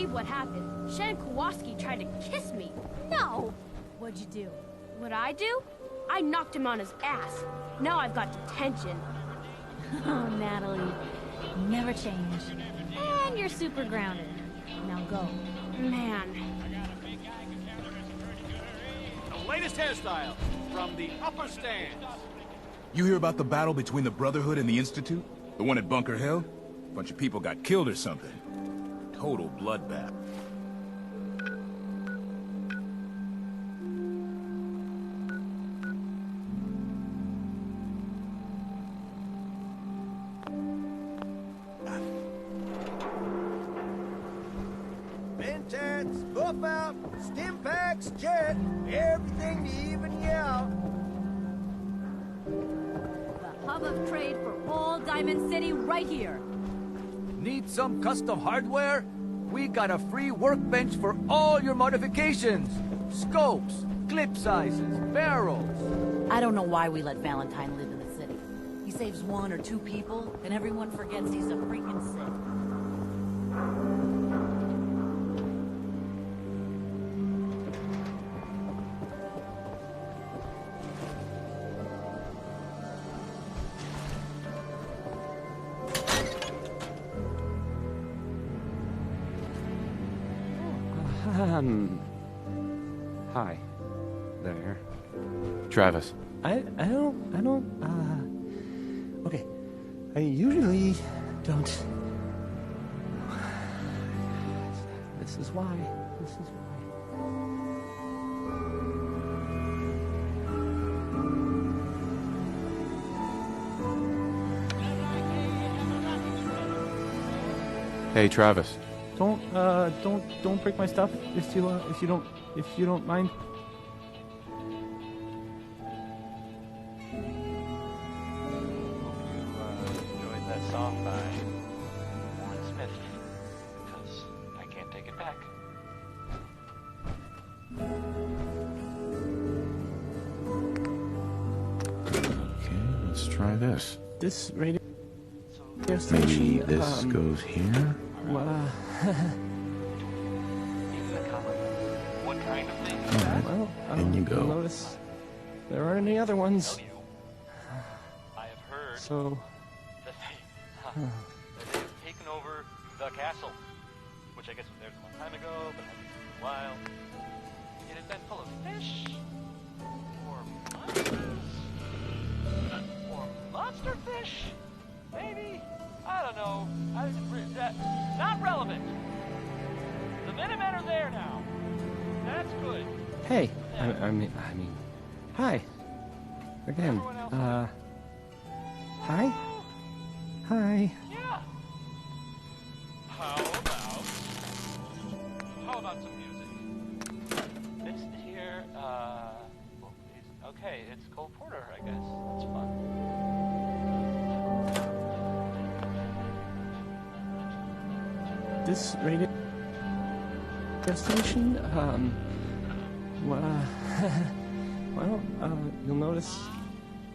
believe what happened. Shan Kowalski tried to kiss me. No! What'd you do? What'd I do? I knocked him on his ass. Now I've got detention. Oh, Natalie. You never change. And you're super grounded. Now go. Man. The latest hairstyle from the upper stands. You hear about the battle between the Brotherhood and the Institute? The one at Bunker Hill? A bunch of people got killed or something. Total bloodbath. Mentats, buff out, stim packs, jet, everything to even you out. The hub of trade for all Diamond City right here. Need some custom hardware? We got a free workbench for all your modifications. Scopes, clip sizes, barrels. I don't know why we let Valentine live in the city. He saves 1 or 2 people, and everyone forgets he's a freaking Sith. Hi. There. Travis. I don't, okay. I usually don't... This is why. Hey, Travis. Don't break my stuff if you don't mind. Enjoyed that song by Warren Smith, because I can't take it back. Okay, let's try this. This radio Maybe station, this goes here. What kind of thing? Well, in you go. Notice there aren't any other ones. I have heard So, that they've taken over the castle, which I guess was theirs a long time ago, but hasn't been for a while. It has been full of fish, or monsters, or monster fish, maybe. I don't know. Not relevant. The Minutemen are there now. That's good. hey, I mean, hi. Again, hi? Hi. Yeah. How about some music? This here, okay, it's Cole Porter, I guess. That's fun. This radio station, you'll notice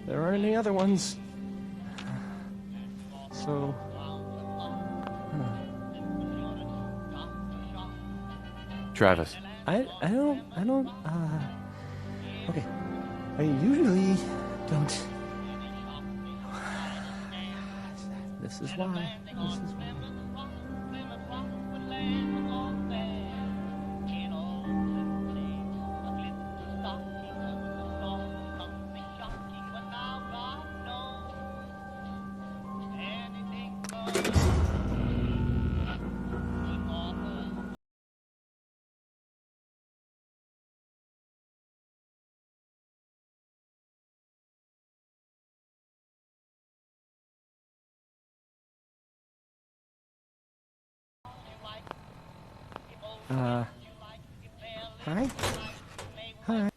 there aren't any other ones. So, Travis. I don't, okay. I usually don't. This is why. Hi? Hi.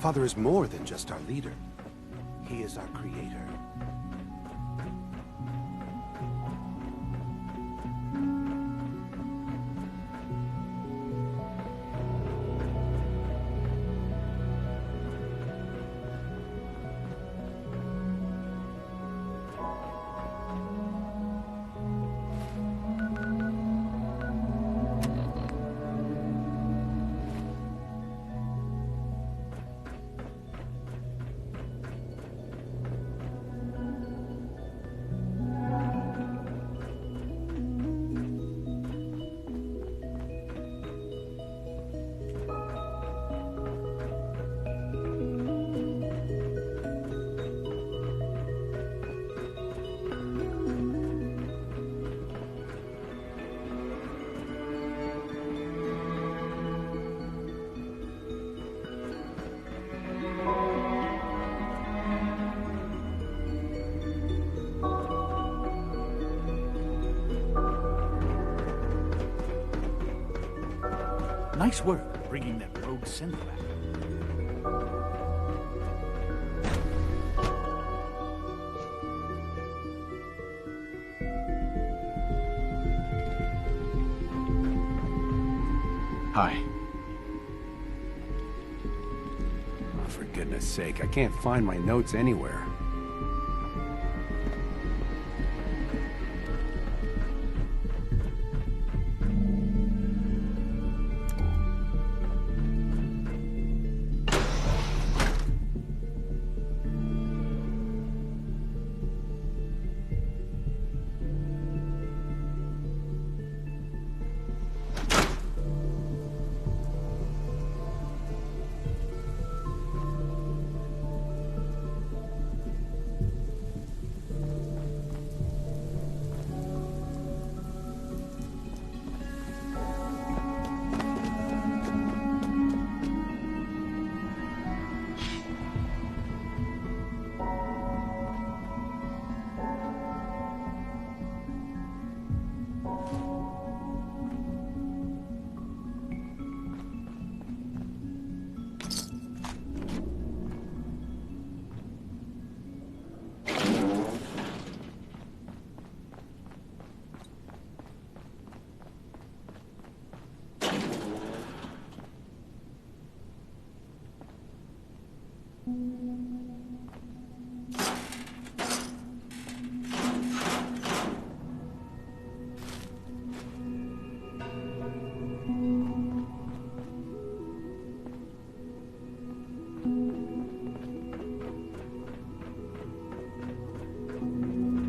Father is more than just our leader. He is our creator. Nice work bringing that rogue synth back. Hi. Oh, for goodness sake, I can't find my notes anywhere.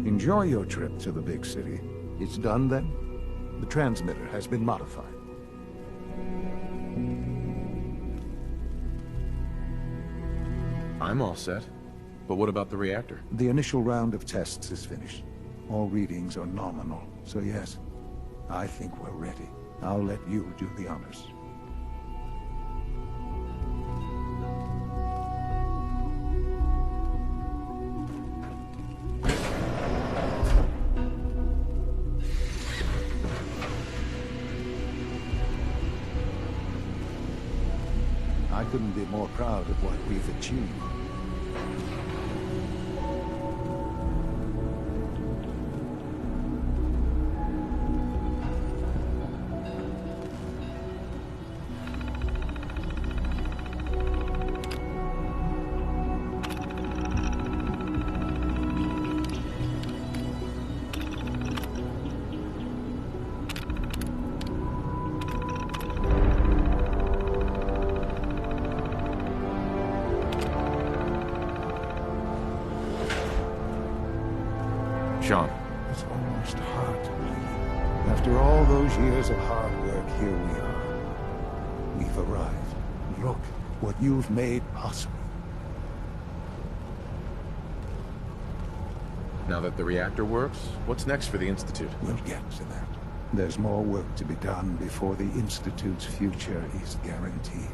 Enjoy your trip to the big city. It's done then? The transmitter has been modified. I'm all set. But what about the reactor? The initial round of tests is finished. All readings are nominal, so yes, I think we're ready. I'll let you do the honors. I couldn't be more proud of what we've achieved. Sean. It's almost hard to believe. After all those years of hard work, here we are. We've arrived. Look what you've made possible. Now that the reactor works, what's next for the Institute? We'll get to that. There's more work to be done before the Institute's future is guaranteed.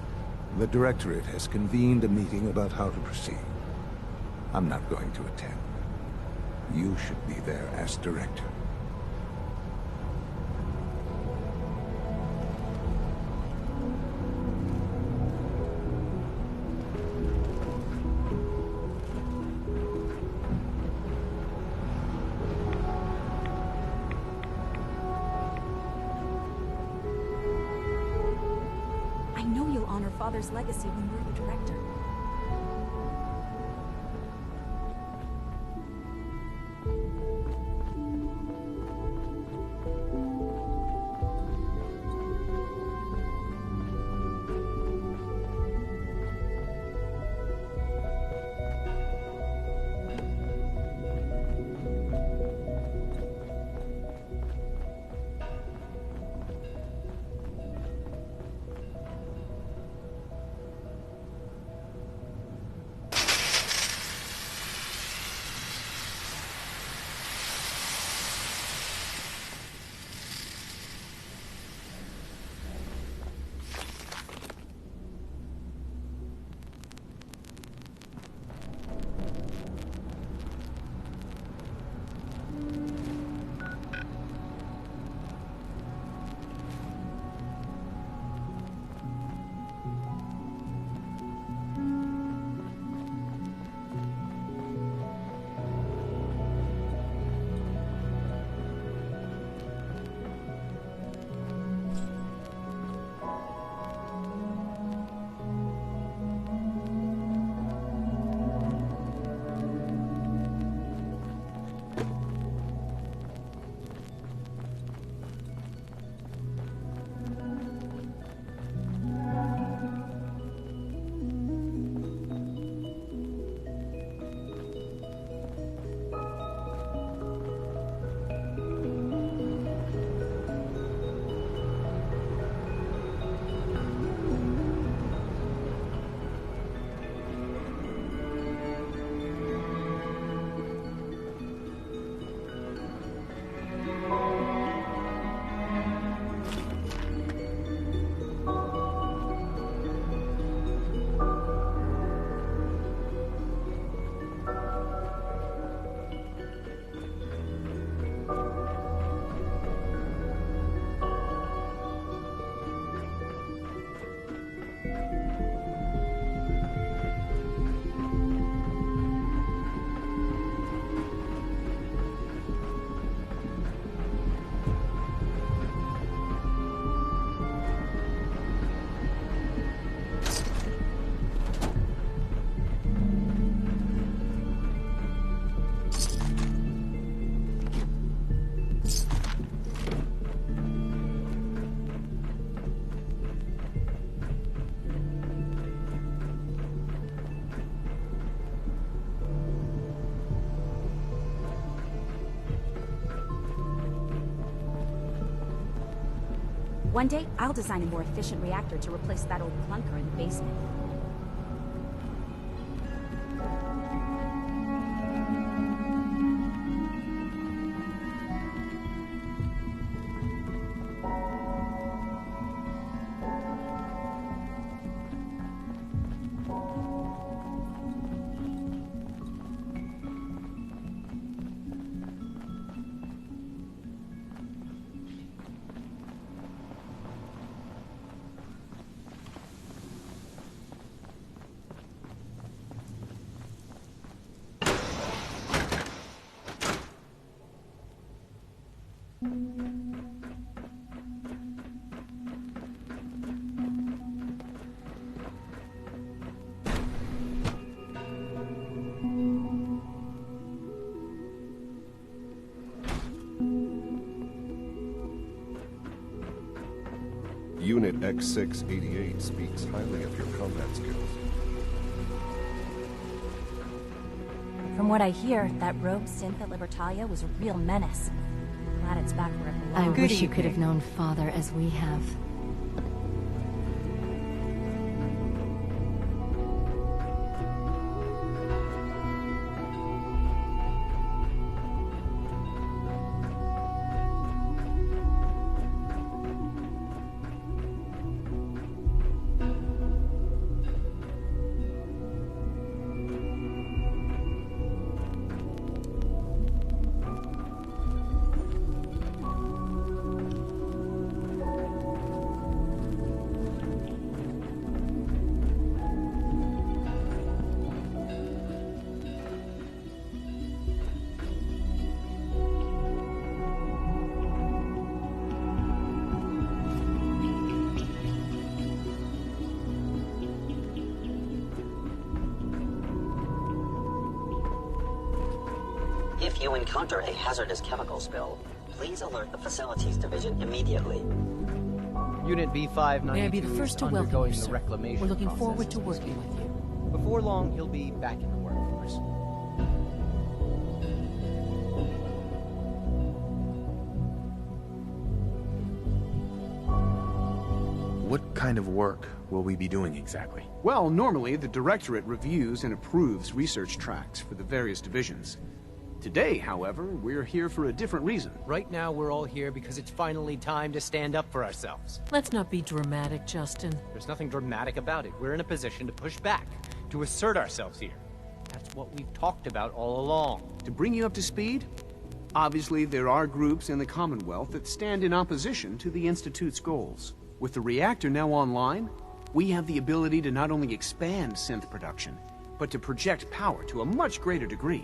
The Directorate has convened a meeting about how to proceed. I'm not going to attend. You should be there as director. father's legacy when you were the director. One day, I'll design a more efficient reactor to replace that old clunker in the basement. Unit X688 speaks highly of your combat skills. From what I hear, that rogue synth at Libertalia was a real menace. Glad it's back where it I belongs. wish you could have known Father as we have. If you encounter a hazardous chemical spill, please alert the Facilities Division immediately. Unit V592 May I be the first to welcome undergoing you, the sir. reclamation We're looking process forward to at this working unit. with you. Before long, he'll be back in the workforce. What kind of work will we be doing exactly? Well, normally the Directorate reviews and approves research tracks for the various divisions. Today, however, we're here for a different reason. Right now, we're all here because it's finally time to stand up for ourselves. Let's not be dramatic, Justin. There's nothing dramatic about it. We're in a position to push back, to assert ourselves here. That's what we've talked about all along. To bring you up to speed, obviously there are groups in the Commonwealth that stand in opposition to the Institute's goals. With the reactor now online, we have the ability to not only expand synth production, but to project power to a much greater degree.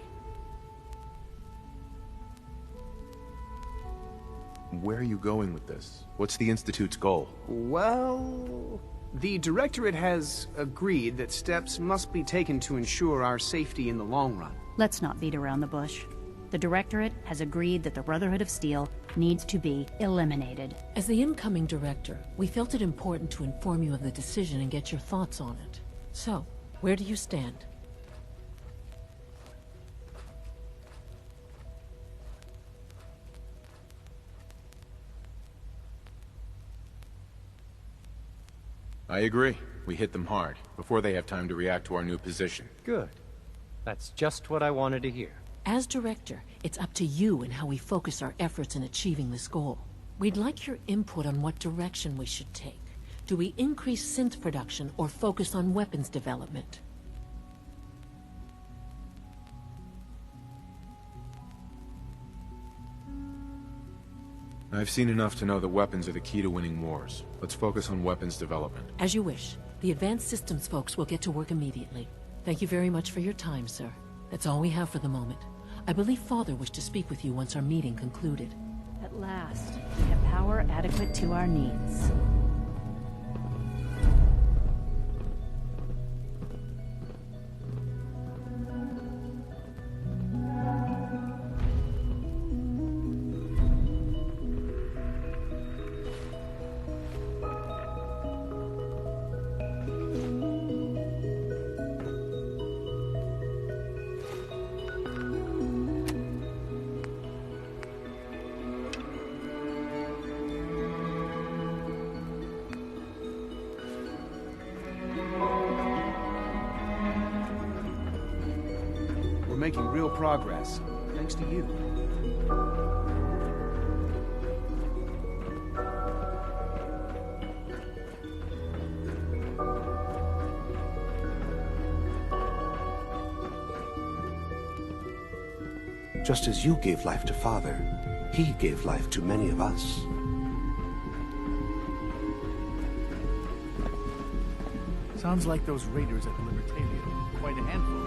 Where are you going with this? What's the Institute's goal? Well, the Directorate has agreed that steps must be taken to ensure our safety in the long run. Let's not beat around the bush. The Directorate has agreed that the Brotherhood of Steel needs to be eliminated. As the incoming director, we felt it important to inform you of the decision and get your thoughts on it. So, where do you stand? I agree. We hit them hard, before they have time to react to our new position. Good. That's just what I wanted to hear. As director, it's up to you and how we focus our efforts in achieving this goal. We'd like your input on what direction we should take. Do we increase synth production or focus on weapons development? I've seen enough to know that weapons are the key to winning wars. Let's focus on weapons development. As you wish. The advanced systems folks will get to work immediately. Thank you very much for your time, sir. That's all we have for the moment. I believe Father wished to speak with you once our meeting concluded. At last, we have power adequate to our needs. We're making real progress, thanks to you. Just as you gave life to Father, he gave life to many of us. Sounds like those raiders at the Libertalia. Quite a handful.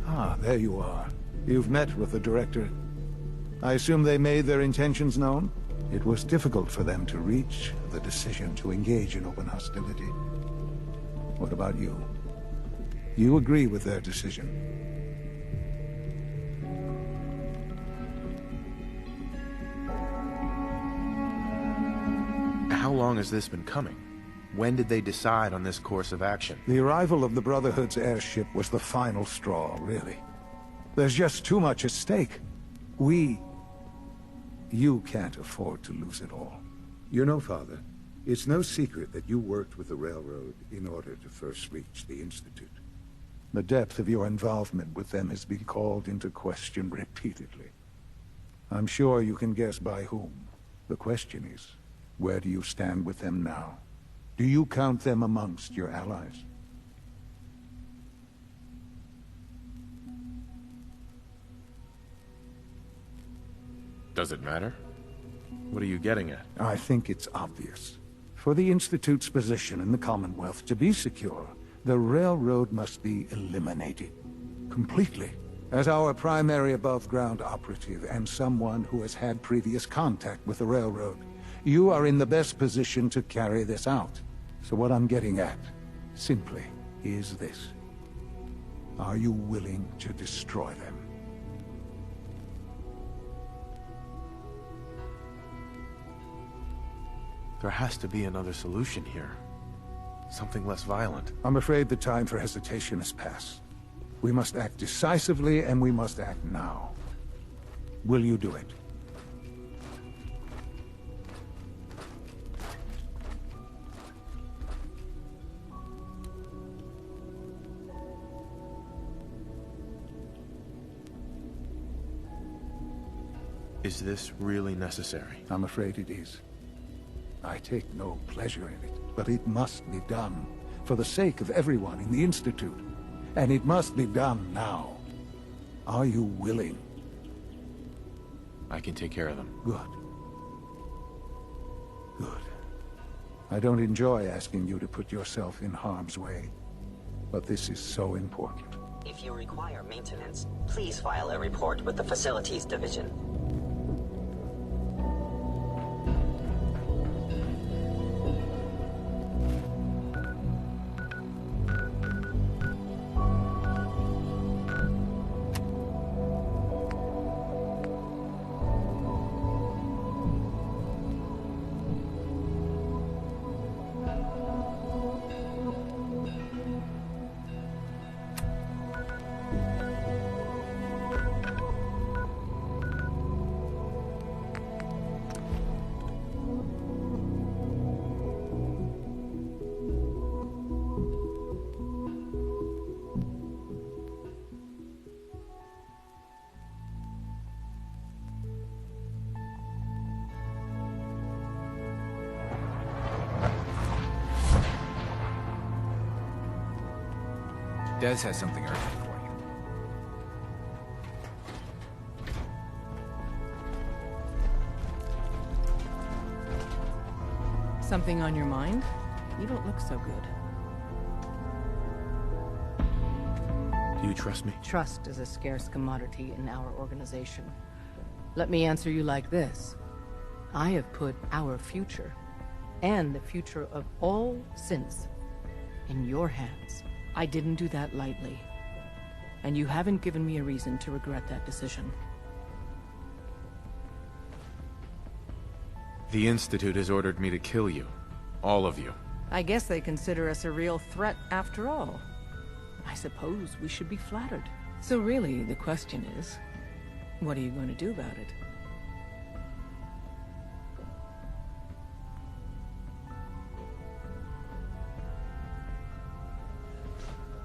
Ah, there you are. You've met with the Director. I assume they made their intentions known? It was difficult for them to reach the decision to engage in open hostility. What about you? You agree with their decision? How long has this been coming? When did they decide on this course of action? The arrival of the Brotherhood's airship was the final straw, really. There's just too much at stake. You can't afford to lose it all. You know, Father, it's no secret that you worked with the Railroad in order to first reach the Institute. The depth of your involvement with them has been called into question repeatedly. I'm sure you can guess by whom. The question is, where do you stand with them now? Do you count them amongst your allies? Does it matter? What are you getting at? I think it's obvious. For the Institute's position in the Commonwealth to be secure, the Railroad must be eliminated. Completely. As our primary above-ground operative and someone who has had previous contact with the railroad, you are in the best position to carry this out. So what I'm getting at, simply, is this. Are you willing to destroy them? There has to be another solution here. Something less violent. I'm afraid the time for hesitation has passed. We must act decisively, and we must act now. Will you do it? Is this really necessary? I'm afraid it is. I take no pleasure in it, but it must be done, for the sake of everyone in the Institute. And it must be done now. Are you willing? I can take care of them. Good. Good. I don't enjoy asking you to put yourself in harm's way, but this is so important. If you require maintenance, please file a report with the Facilities Division. Des has something urgent for you. Something on your mind? You don't look so good. Do you trust me? Trust is a scarce commodity in our organization. Let me answer you like this. I have put our future, and the future of all synths, in your hands. I didn't do that lightly. And you haven't given me a reason to regret that decision. The Institute has ordered me to kill you. All of you. I guess they consider us a real threat after all. I suppose we should be flattered. So really, the question is, what are you going to do about it?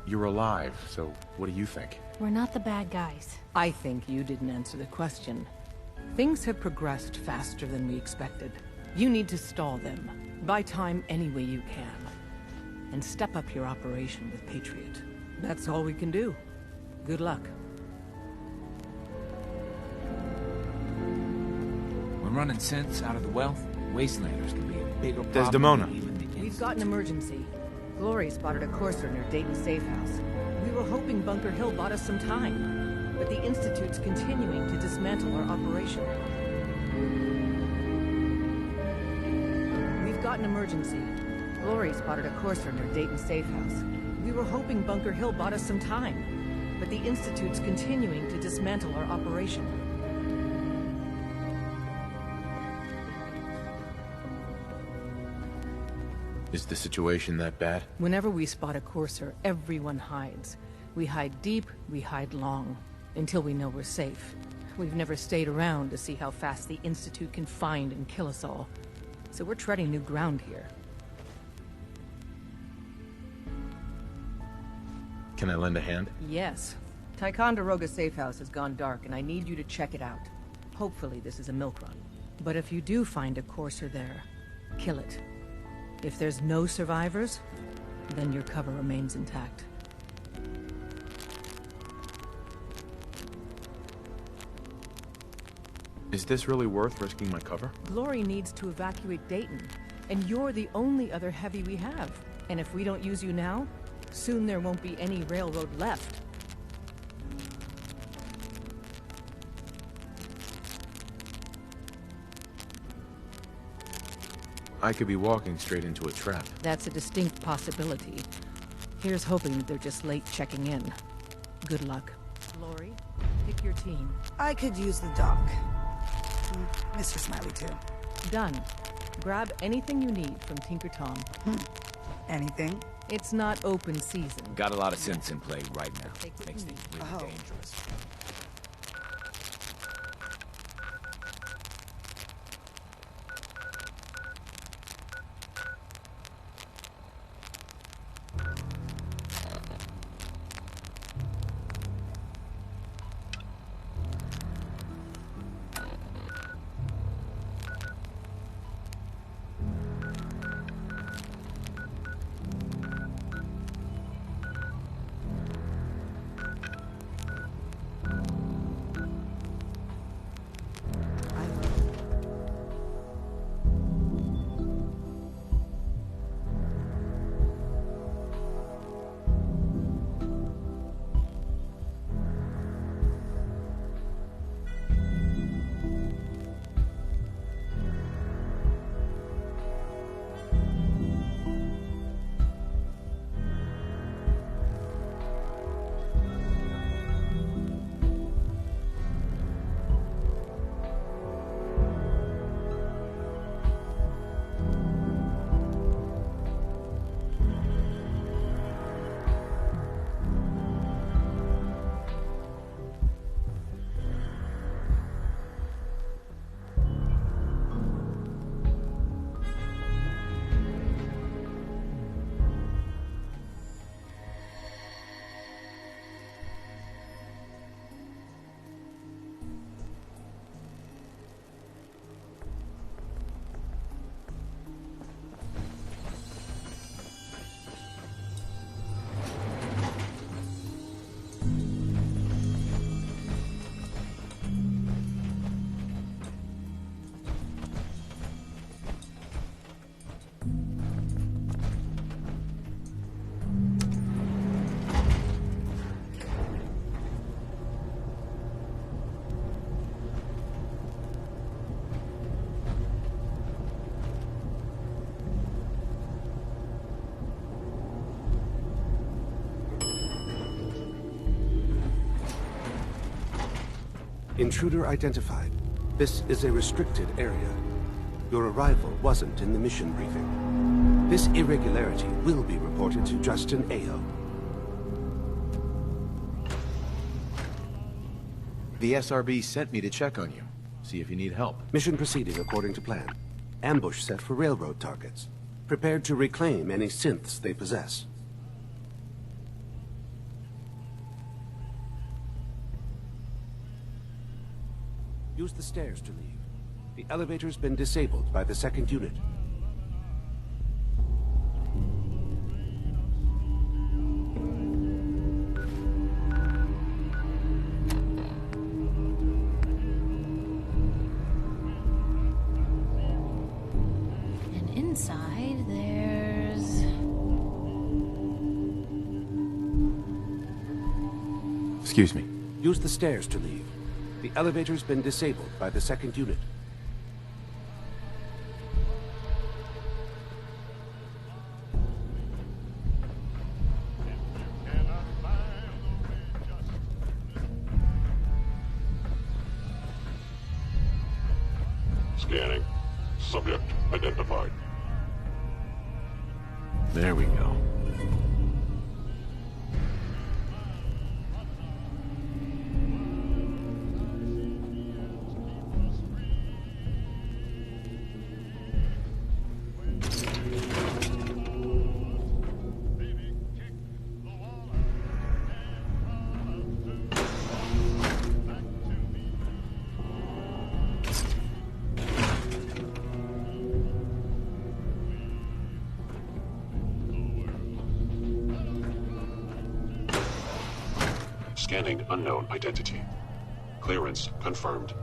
You're alive, so what do you think? We're not the bad guys. I think you didn't answer the question. Things have progressed faster than we expected. You need to stall them. Buy time any way you can. And step up your operation with Patriot. That's all we can do. Good luck. When running synths out of the wealth, wastelanders can be a bigger problem. Desdemona. We've got an emergency. Glory spotted a courser near Dayton Safe House. We were hoping Bunker Hill bought us some time, but the Institute's continuing to dismantle our operation. We've got an emergency. Glory spotted a courser near Dayton Safe House. We were hoping Bunker Hill bought us some time, but the Institute's continuing to dismantle our operation. Is the situation that bad? Whenever we spot a courser, everyone hides. We hide deep, we hide long, until we know we're safe. We've never stayed around to see how fast the Institute can find and kill us all. So we're treading new ground here. Can I lend a hand? Yes. Ticonderoga Safe House has gone dark, and I need you to check it out. Hopefully this is a milk run. But if you do find a courser there, kill it. If there's no survivors, then your cover remains intact. Is this really worth risking my cover? Glory needs to evacuate Dayton, and you're the only other heavy we have. And if we don't use you now, soon there won't be any railroad left. I could be walking straight into a trap. That's a distinct possibility. Here's hoping that they're just late checking in. Good luck. Lori, pick your team. I could use the dock. Mr. Smiley, too. Done. Grab anything you need from Tinker Tom. Anything? It's not open season. Got a lot of synths in play right now. Makes things really dangerous. Intruder identified. This is a restricted area. Your arrival wasn't in the mission briefing. This irregularity will be reported to Justin Ayo. The SRB sent me to check on you. See if you need help. Mission proceeding according to plan. Ambush set for railroad targets. Prepared to reclaim any synths they possess. Use the stairs to leave. The elevator's been disabled by the second unit. And inside, there's... Excuse me. Use the stairs to leave. The elevator's been disabled by the second unit. Scanning. Subject identified. There we go. Scanning unknown identity. Clearance confirmed.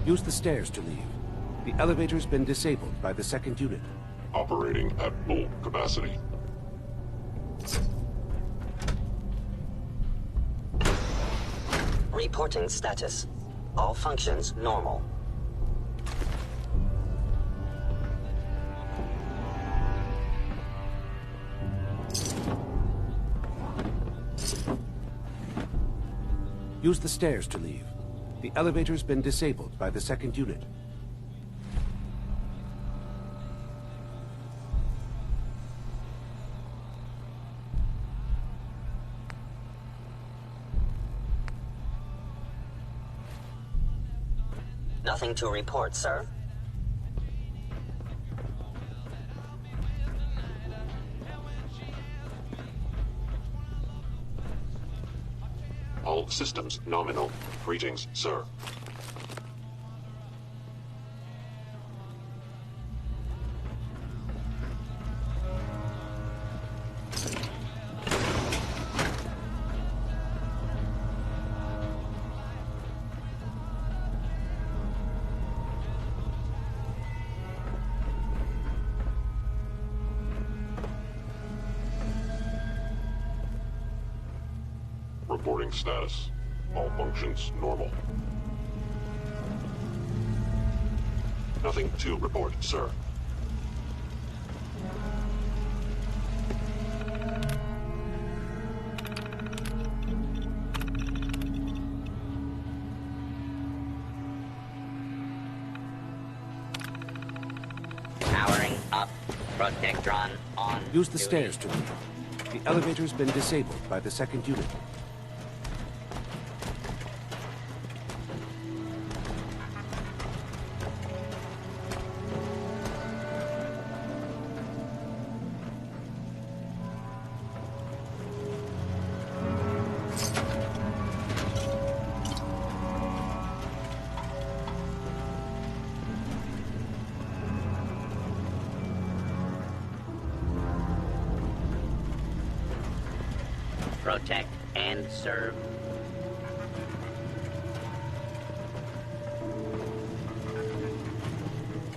Use the stairs to leave. The elevator's been disabled by the second unit. Operating at full capacity. Reporting status. All functions normal. Use the stairs to leave. The elevator's been disabled by the second unit. Nothing to report, sir. All systems nominal. Greetings, sir. Reporting status. All functions normal. Nothing to report, sir. Powering up. Protectron on. Use the stairs to leave. The elevator's been disabled by the second unit. Protect and serve.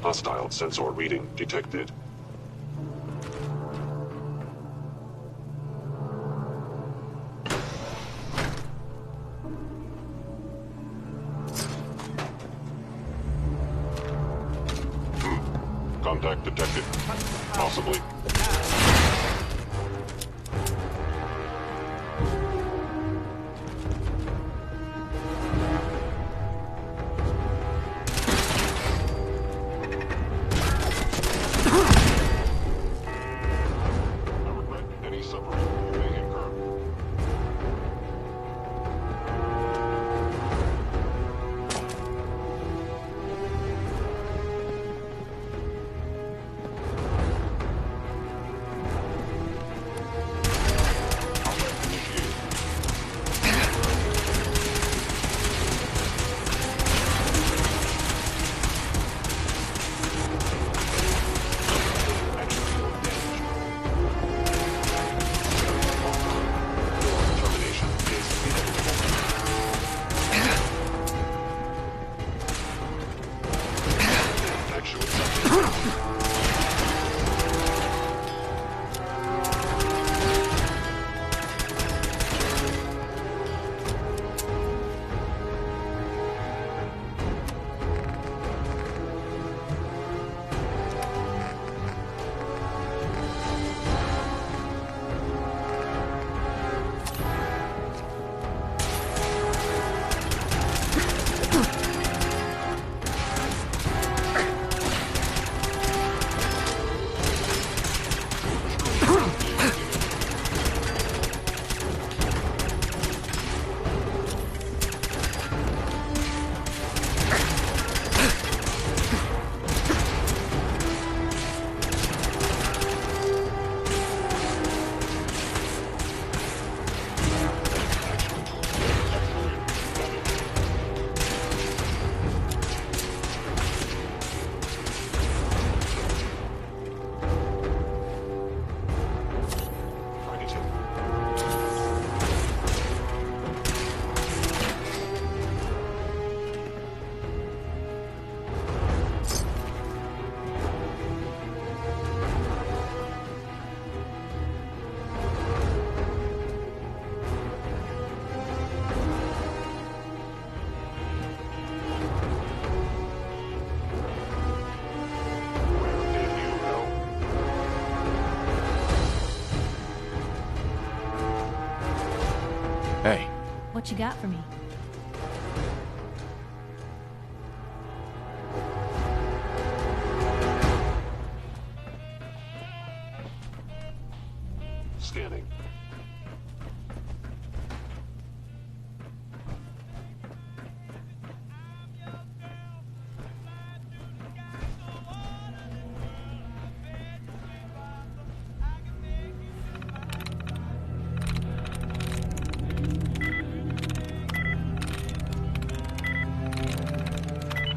Hostile sensor reading detected. Contact detected. Possibly. Hey. What you got for me? Scanning.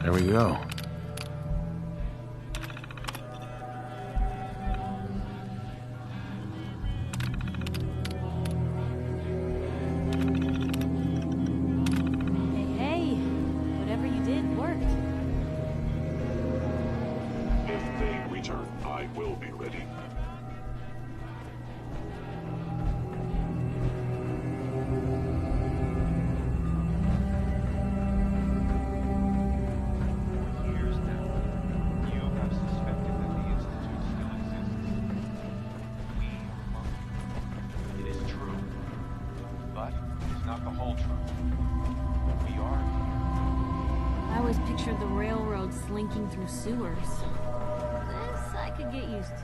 There we go. Hey, whatever you did worked. If they return, I will be ready. It is true, but it's not the whole truth. We are here. I always pictured the railroad slinking through sewers. This I could get used to.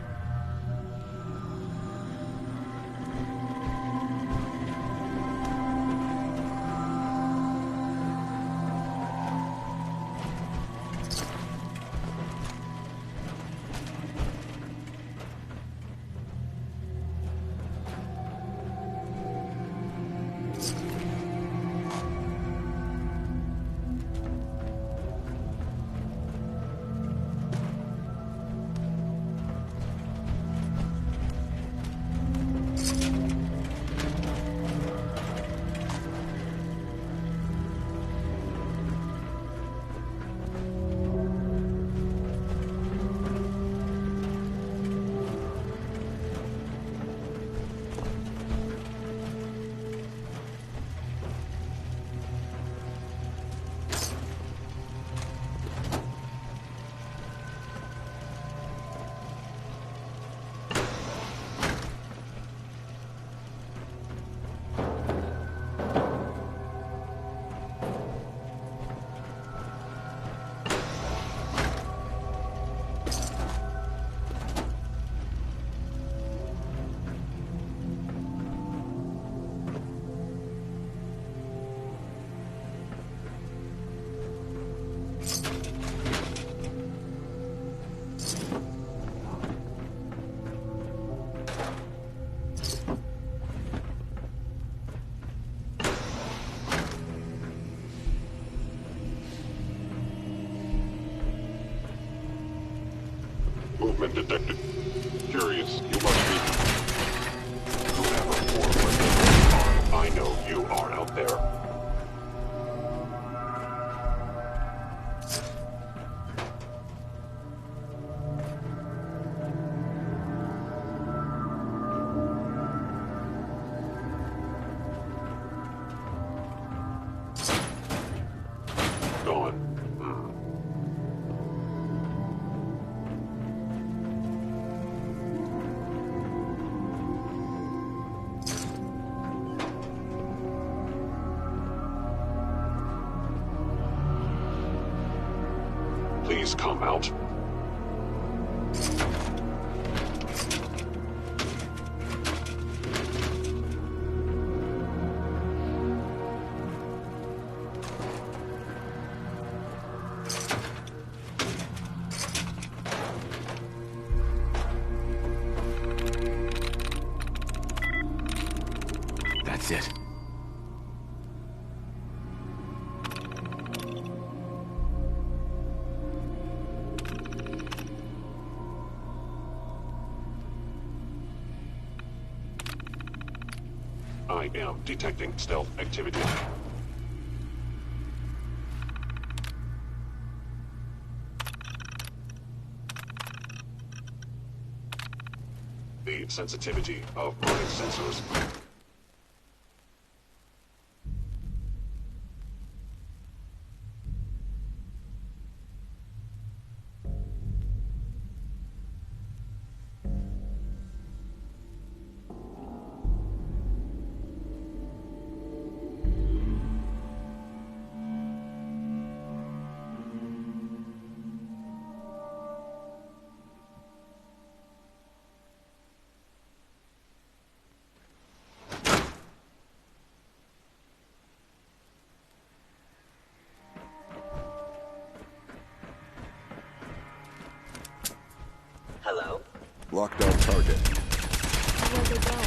Movement detected. Curious, you must be... Whoever or whatever you are, I know you are out there. Gone. Please come out. That's it. I am detecting stealth activity. The sensitivity of my sensors. Lock down target. Where'd they go?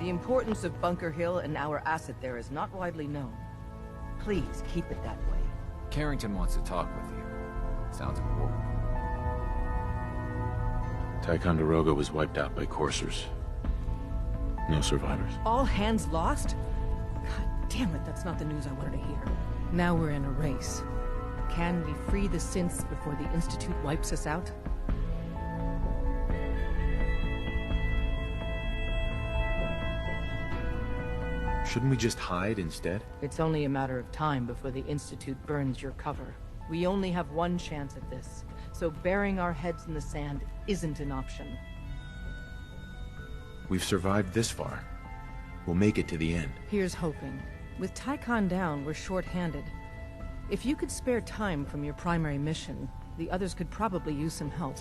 The importance of Bunker Hill and our asset there is not widely known. Please keep it that way. Carrington wants to talk with you. Sounds important. Ticonderoga was wiped out by coursers. No survivors. All hands lost? God damn it, that's not the news I wanted to hear. Now we're in a race. Can we free the synths before the Institute wipes us out? Shouldn't we just hide instead? It's only a matter of time before the Institute burns your cover. We only have one chance at this, so burying our heads in the sand isn't an option. We've survived this far. We'll make it to the end. Here's hoping. With Tycon down, we're short-handed. If you could spare time from your primary mission, the others could probably use some help.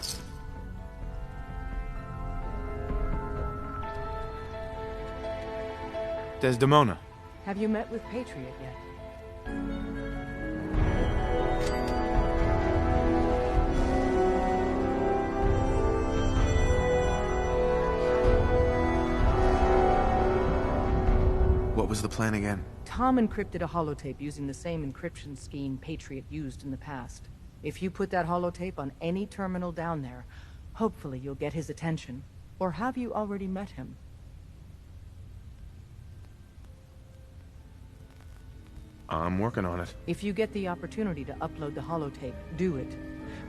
Desdemona. Have you met with Patriot yet? What was the plan again? Tom encrypted a holotape using the same encryption scheme Patriot used in the past. If you put that holotape on any terminal down there, hopefully you'll get his attention. Or have you already met him? I'm working on it. If you get the opportunity to upload the holotape, do it.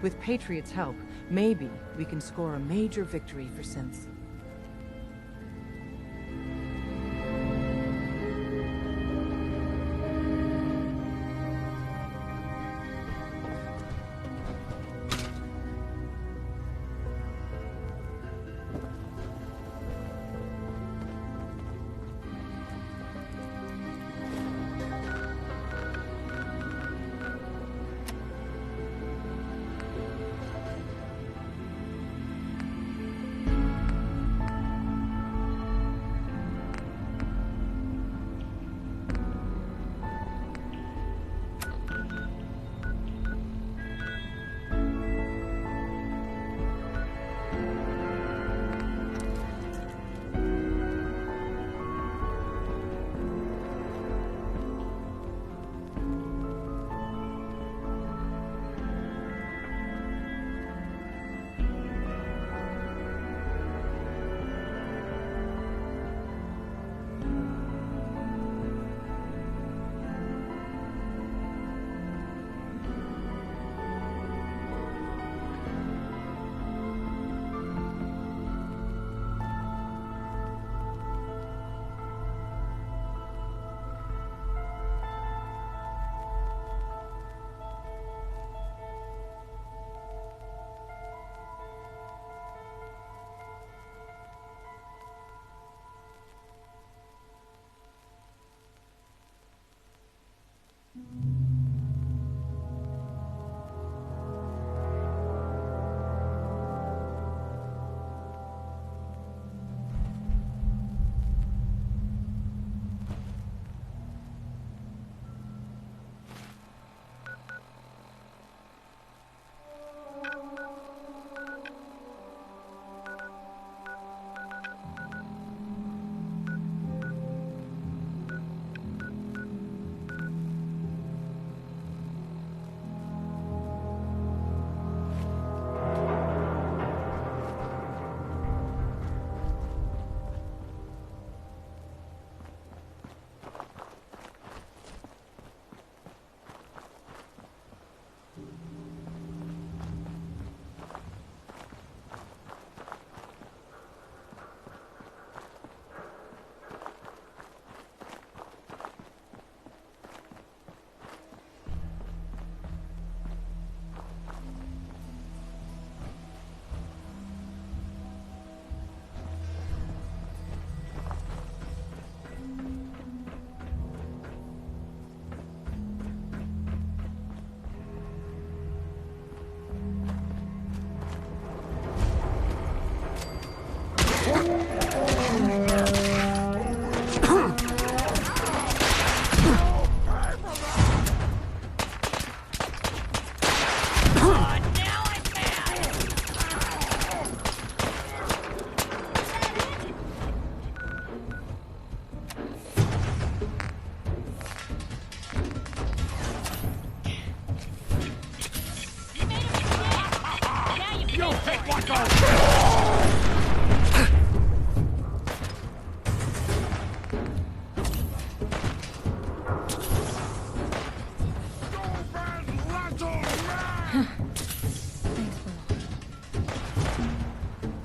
With Patriot's help, maybe we can score a major victory for synths.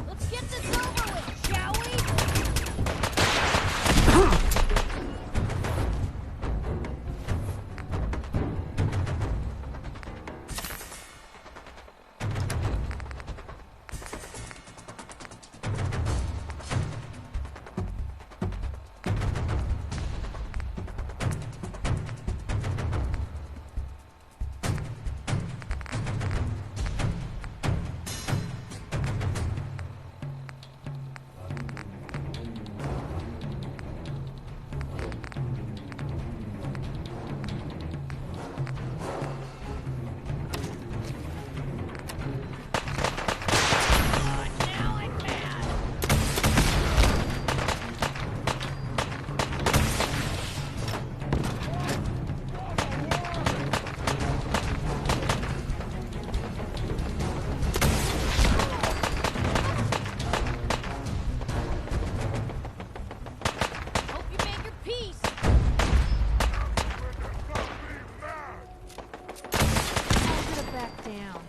Let's get this over with, shall we? Hope you made your peace. I'm gonna back down.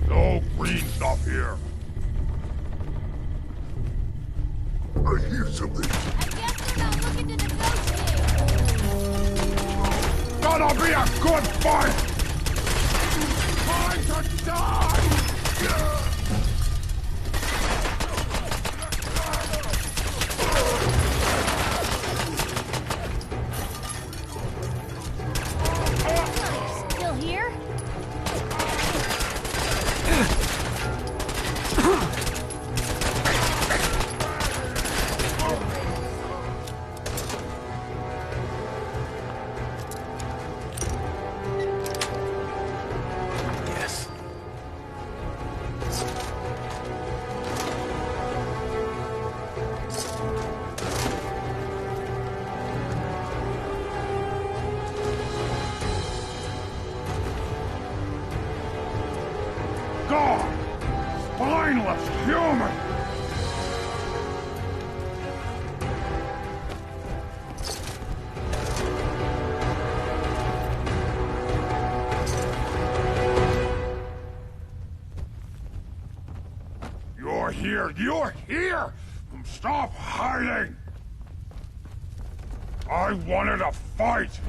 No green stuff here. I hear something. I guess they're not looking to negotiate. Gonna be a good fight! Time to die! Still here? Yes. God! Spineless human! You're here! You're here! Stop hiding! I wanted a fight!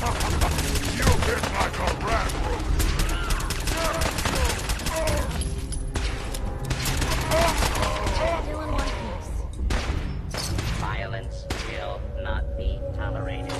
You hit like a rat roach. Still in one piece. Violence will not be tolerated.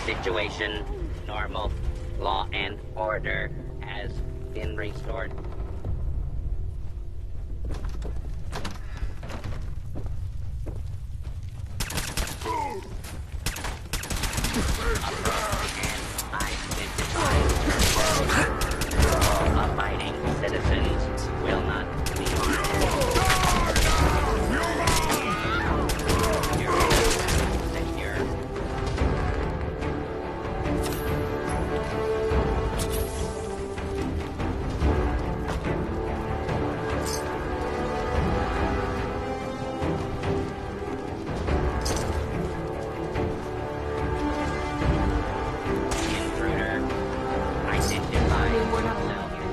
Situation normal. Law and order has been restored. Abiding citizens will not be harmed. Secure. Intruder identified. We're not alone here.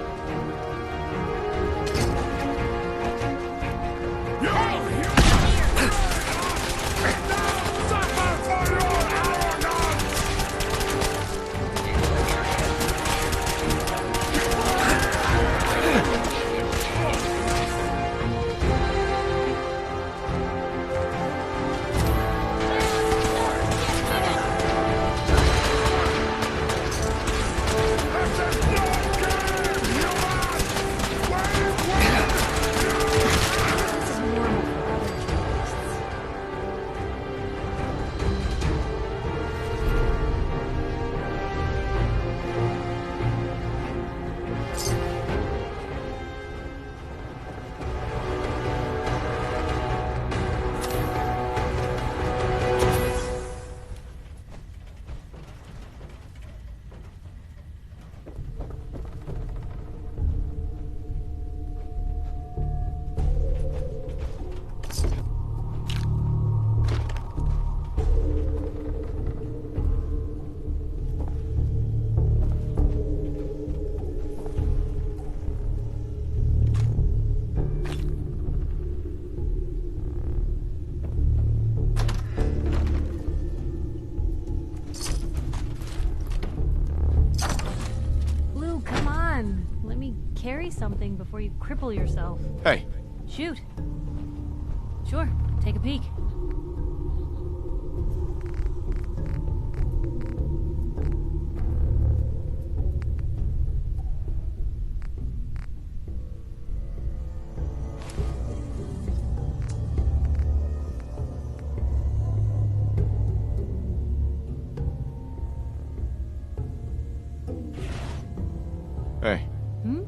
Blue, come on. Let me carry something before you cripple yourself. Hey, Shoot. Sure, take a peek. hey. Hmm?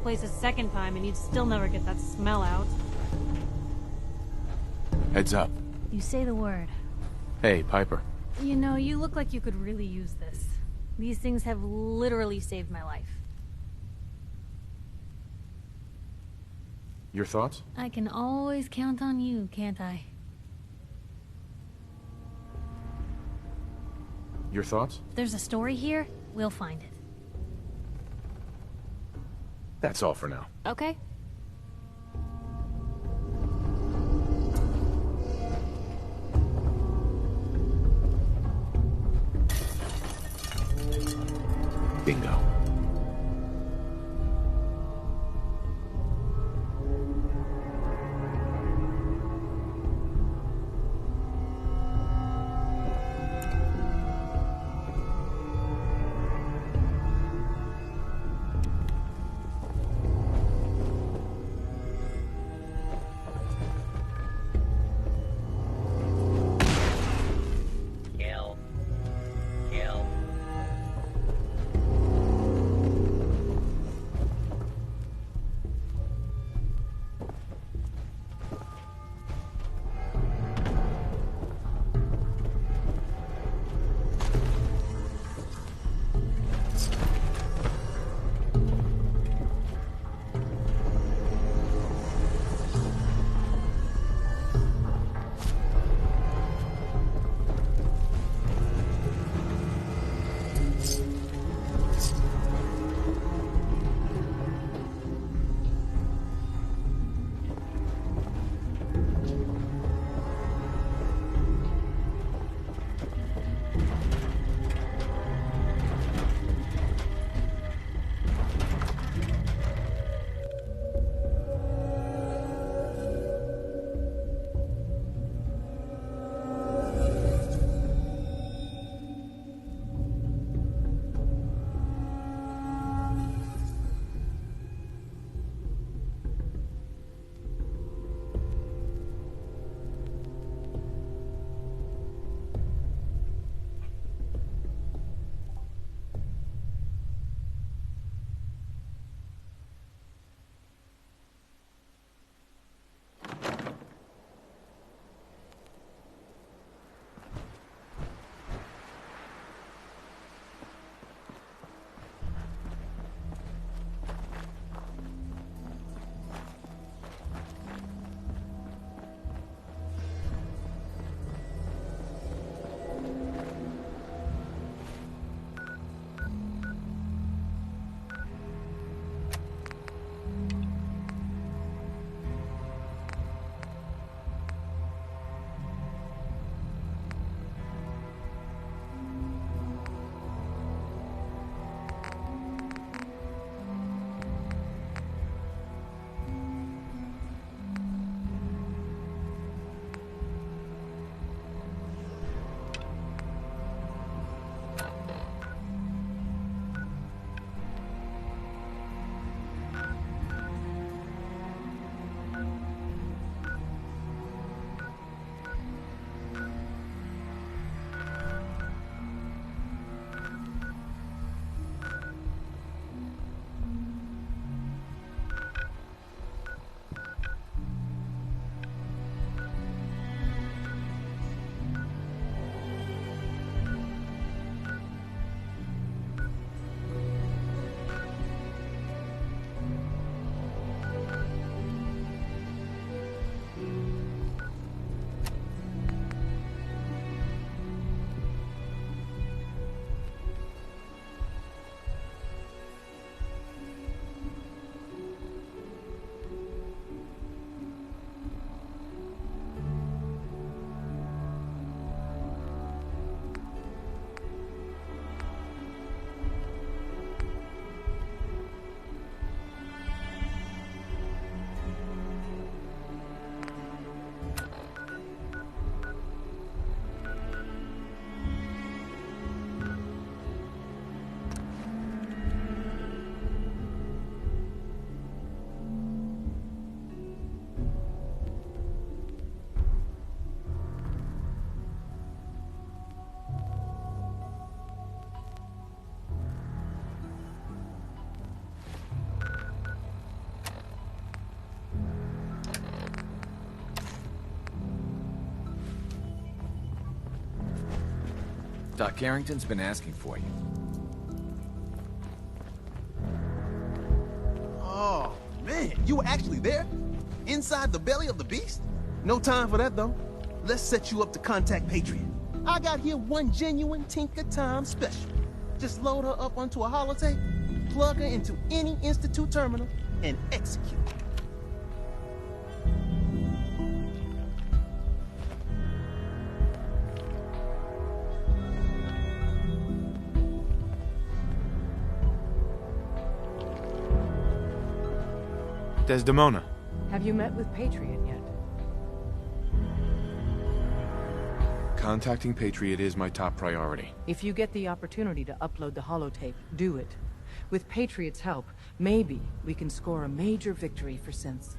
place a second time and you'd still never get that smell out. Heads up. You say the word. Hey, Piper. You know, you look like you could really use this. These things have literally saved my life. Your thoughts? I can always count on you, can't I? Your thoughts? If there's a story here, we'll find it. That's all for now. Okay. Bingo. Doc Carrington's been asking for you. Oh, man, you were actually there? Inside the belly of the beast? No time for that, though. Let's set you up to contact Patriot. I got here one genuine Tinker Time special. Just load her up onto a holotape, plug her into any Institute terminal, and execute. Desdemona. Have you met with Patriot yet? Contacting Patriot is my top priority. If you get the opportunity to upload the holotape, do it. With Patriot's help, maybe we can score a major victory for synths.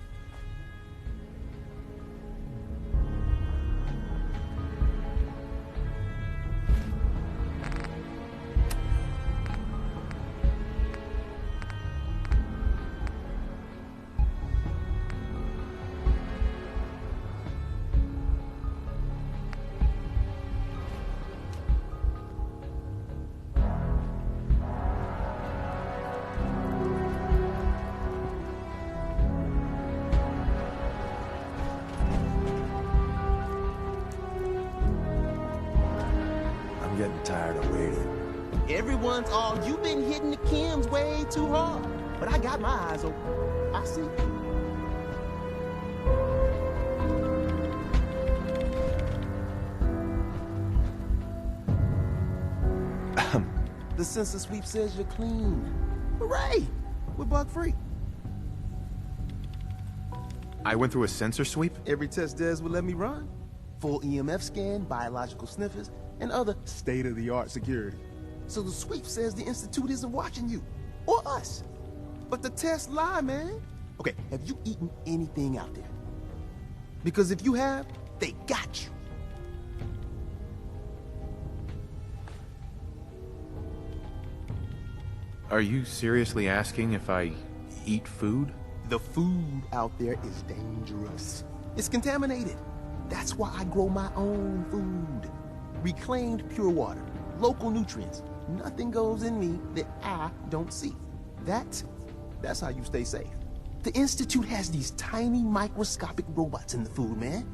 Getting tired of waiting. Everyone's all, you've been hitting the chems way too hard. But I got my eyes open. I see. The sensor sweep says you're clean. Hooray! We're bug-free. I went through a sensor sweep? Every test Des would let me run. Full EMF scan, biological sniffers, and other state-of-the-art security. So the sweep says the Institute isn't watching you, or us. But the tests lie, man. Okay, have you eaten anything out there? Because if you have, they got you. Are you seriously asking if I eat food? The food out there is dangerous. It's contaminated. That's why I grow my own food. Reclaimed pure water, local nutrients. Nothing goes in me that I don't see. That's how you stay safe. The Institute has these tiny microscopic robots in the food, man.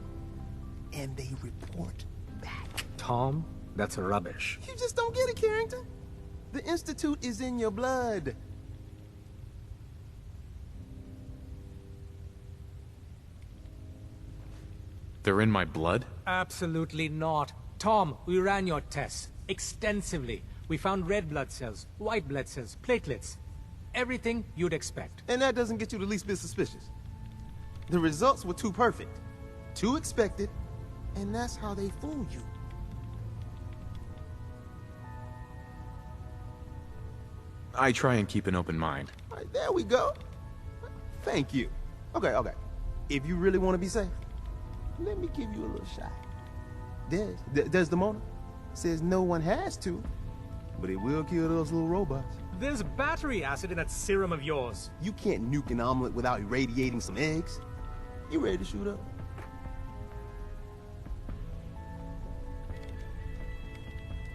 And they report back. Tom, that's rubbish. You just don't get it, Carrington. The Institute is in your blood. They're in my blood? Absolutely not. Tom, we ran your tests extensively. We found red blood cells, white blood cells, platelets. Everything you'd expect. And that doesn't get you the least bit suspicious. The results were too perfect, too expected, and that's how they fool you. I try and keep an open mind. All right, there we go. Thank you. Okay. If you really want to be safe, let me give you a little shot. Desdemona says no one has to, but it will kill those little robots. There's battery acid in that serum of yours. You can't nuke an omelet without irradiating some eggs. You ready to shoot up?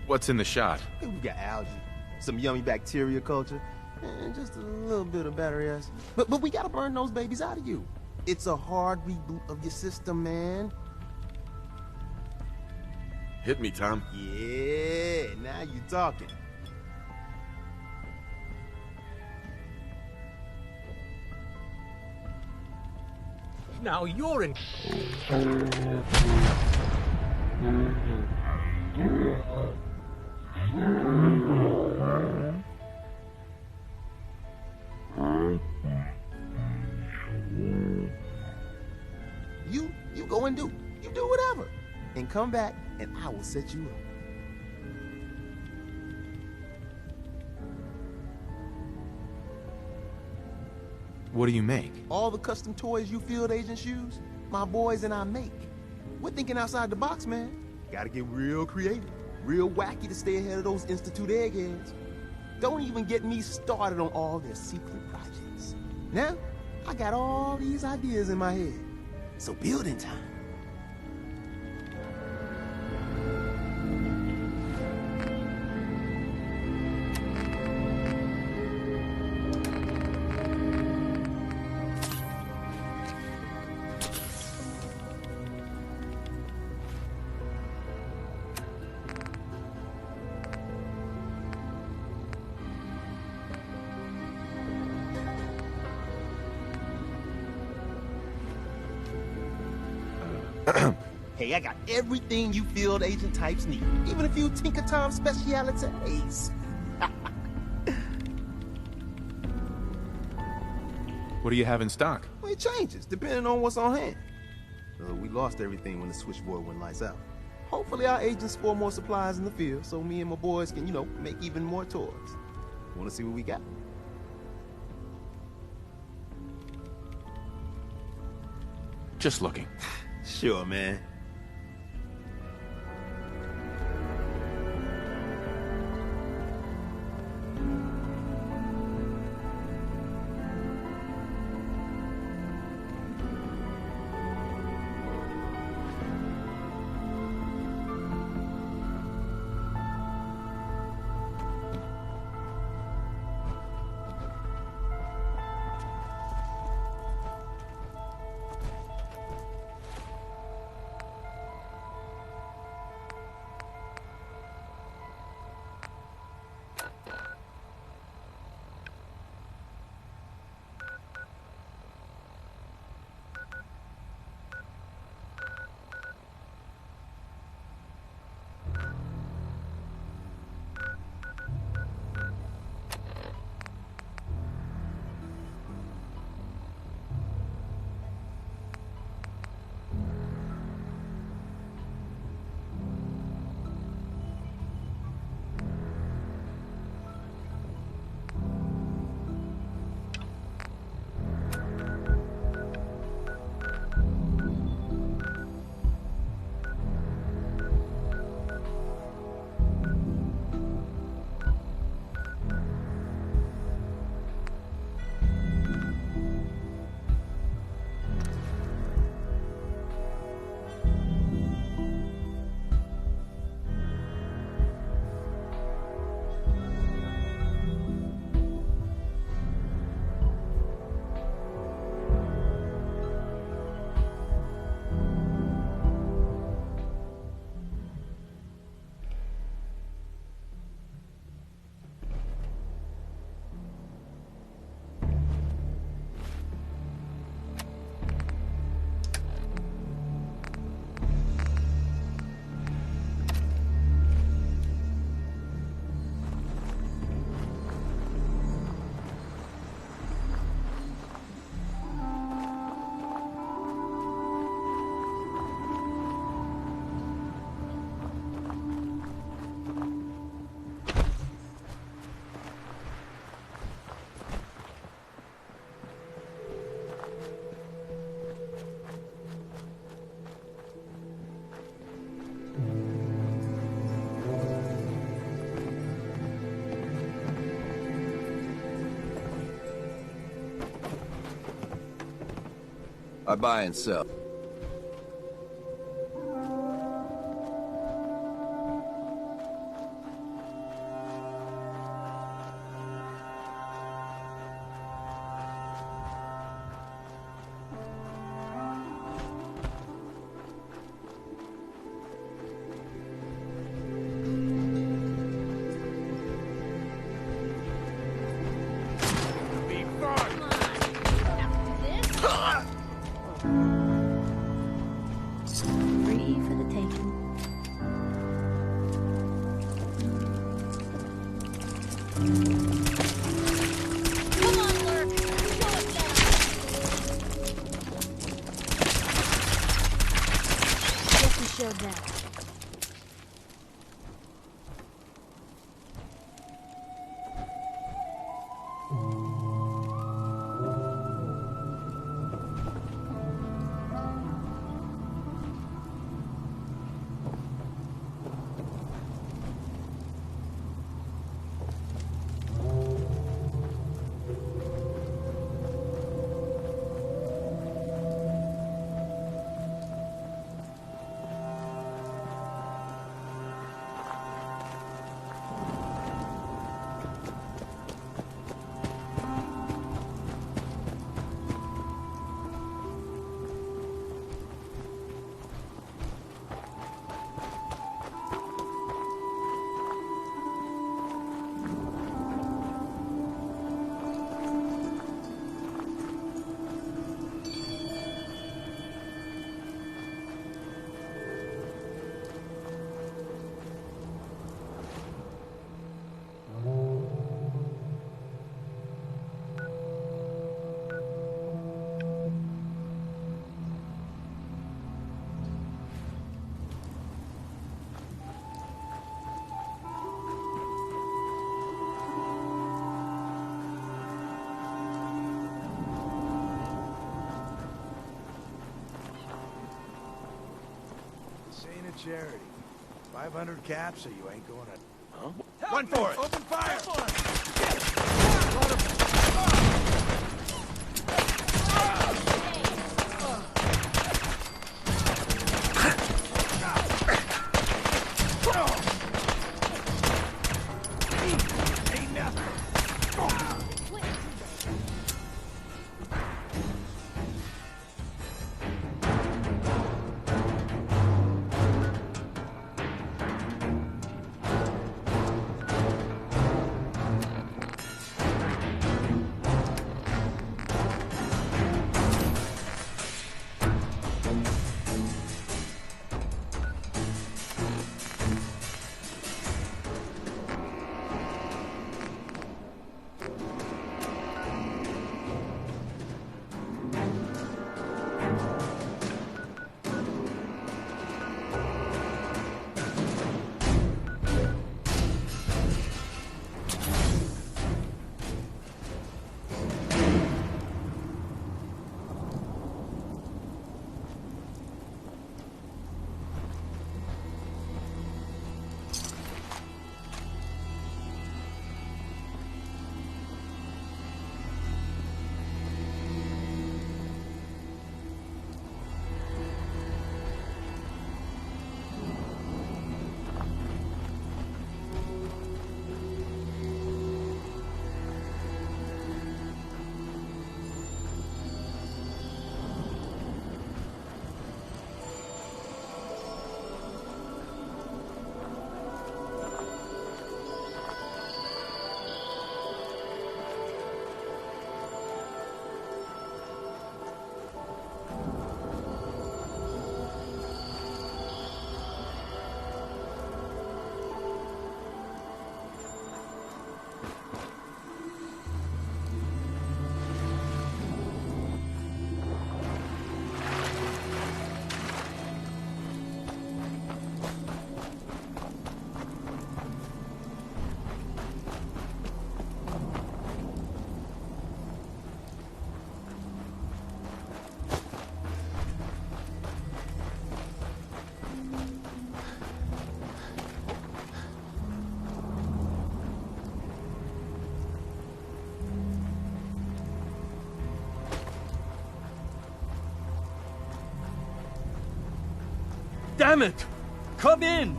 What's in the shot? We got algae, some yummy bacteria culture, and just a little bit of battery acid. But we gotta burn those babies out of you. It's a hard reboot of your system, man. Hit me, Tom. Yeah, now you talking. Now you're in... You go and do whatever. And come back, and I will set you up. What do you make? All the custom toys you field agents use, my boys and I make. We're thinking outside the box, man. Gotta get real creative, real wacky to stay ahead of those Institute eggheads. Don't even get me started on all their secret projects. Now, I got all these ideas in my head. So building time. Hey, I got everything you field agent types need. Even a few Tinker Tom specialities. What do you have in stock? Well, it changes, depending on what's on hand. We lost everything when the switchboard went lights out. Hopefully our agents store more supplies in the field so me and my boys can, make even more toys. Wanna see what we got? Just looking. Sure, man. I buy and sell. Free for the taking. Come on, Lurk. Show us that. Guess we showed that. charity. 500 caps, so you ain't going to... Huh? Run for it! Open fire! Damn it! Come in!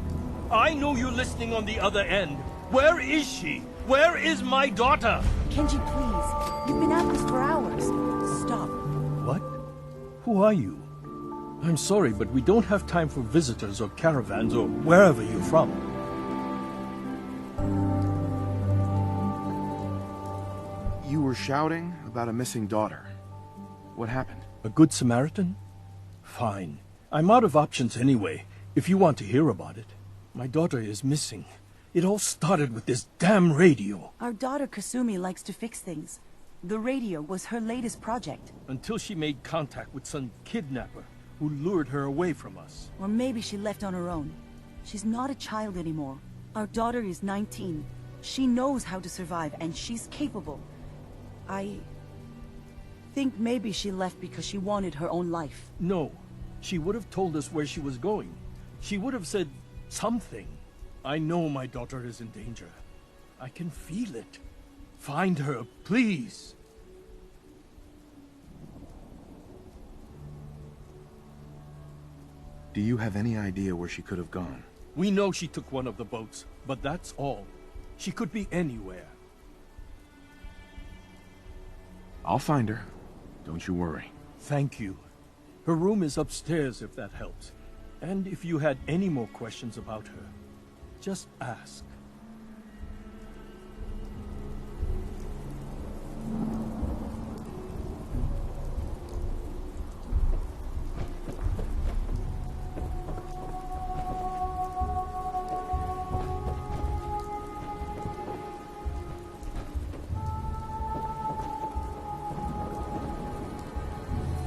I know you're listening on the other end. Where is she? Where is my daughter? Kenji, please. You've been at this for hours. Stop. What? Who are you? I'm sorry, but we don't have time for visitors or caravans or wherever you're from. You were shouting about a missing daughter. What happened? A good Samaritan? Fine. I'm out of options anyway, if you want to hear about it. My daughter is missing. It all started with this damn radio. Our daughter Kasumi likes to fix things. The radio was her latest project. Until she made contact with some kidnapper who lured her away from us. Or maybe she left on her own. She's not a child anymore. Our daughter is 19. She knows how to survive, and she's capable. I think maybe she left because she wanted her own life. No. She would have told us where she was going. She would have said something. I know my daughter is in danger. I can feel it. Find her, please. Do you have any idea where she could have gone? We know she took one of the boats, but that's all. She could be anywhere. I'll find her. Don't you worry. Thank you. Her room is upstairs, if that helps. And if you had any more questions about her, just ask.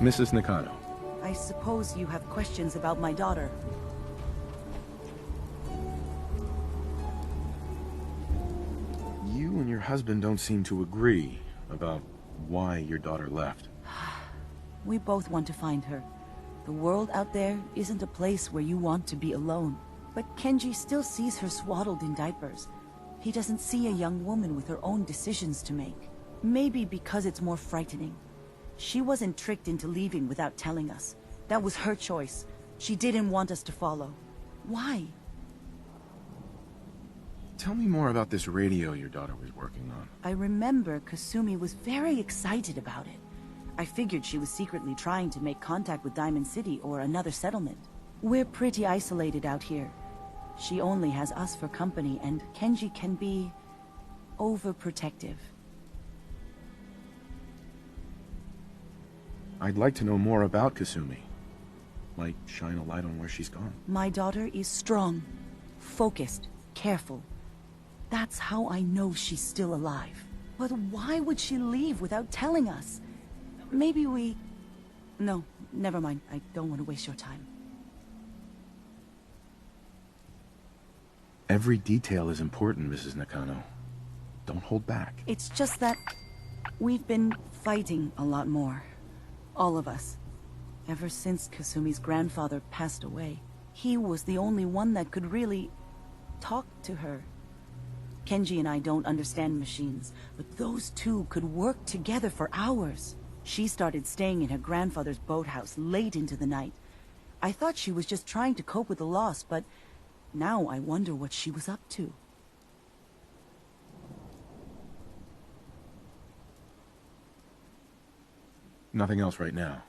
Mrs. Nakano. I suppose you have questions about my daughter. You and your husband don't seem to agree about why your daughter left. We both want to find her. The world out there isn't a place where you want to be alone. But Kenji still sees her swaddled in diapers. He doesn't see a young woman with her own decisions to make. Maybe because it's more frightening. She wasn't tricked into leaving without telling us. That was her choice. She didn't want us to follow. Why? Tell me more about this radio your daughter was working on. I remember Kasumi was very excited about it. I figured she was secretly trying to make contact with Diamond City or another settlement. We're pretty isolated out here. She only has us for company, and Kenji can be overprotective. I'd like to know more about Kasumi. Might shine a light on where she's gone. My daughter is strong, focused, careful. That's how I know she's still alive. But why would she leave without telling us? Maybe we... No, never mind. I don't want to waste your time. Every detail is important, Mrs. Nakano. Don't hold back. It's just that we've been fighting a lot more. All of us. Ever since Kasumi's grandfather passed away. He was the only one that could really talk to her. Kenji and I don't understand machines, but those two could work together for hours. She started staying in her grandfather's boathouse late into the night. I thought she was just trying to cope with the loss, but now I wonder what she was up to. Nothing else right now.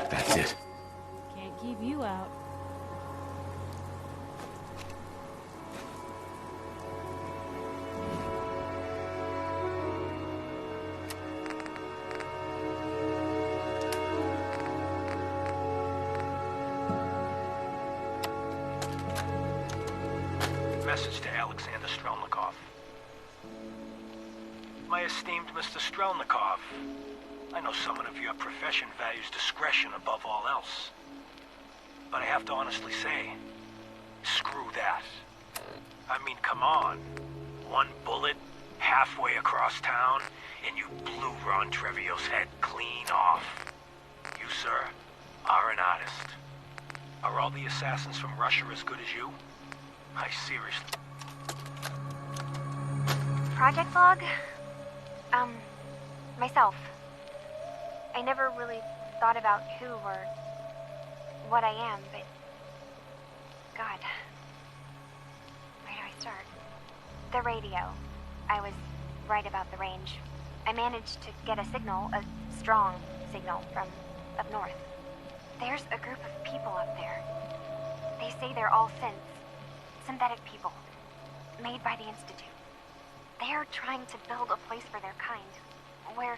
That's it. Can't keep you out. Message to Alexander Strelnikov. My esteemed Mr. Strelnikov, I know someone of your profession values discretion above all else. But I have to honestly say, screw that. I mean, come Come on. One bullet, halfway across town, and you blew Ron Treviot's head clean off. You, sir, are an artist. Are all the assassins from Russia as good as you? I seriously... Project log? Myself. I never really thought about who or what I am, but... God. Where do I start? The radio. I was right about the range. I managed to get a signal, a strong signal, from up north. There's a group of people up there. They say they're all synthetic people, made by the Institute. They're trying to build a place for their kind, where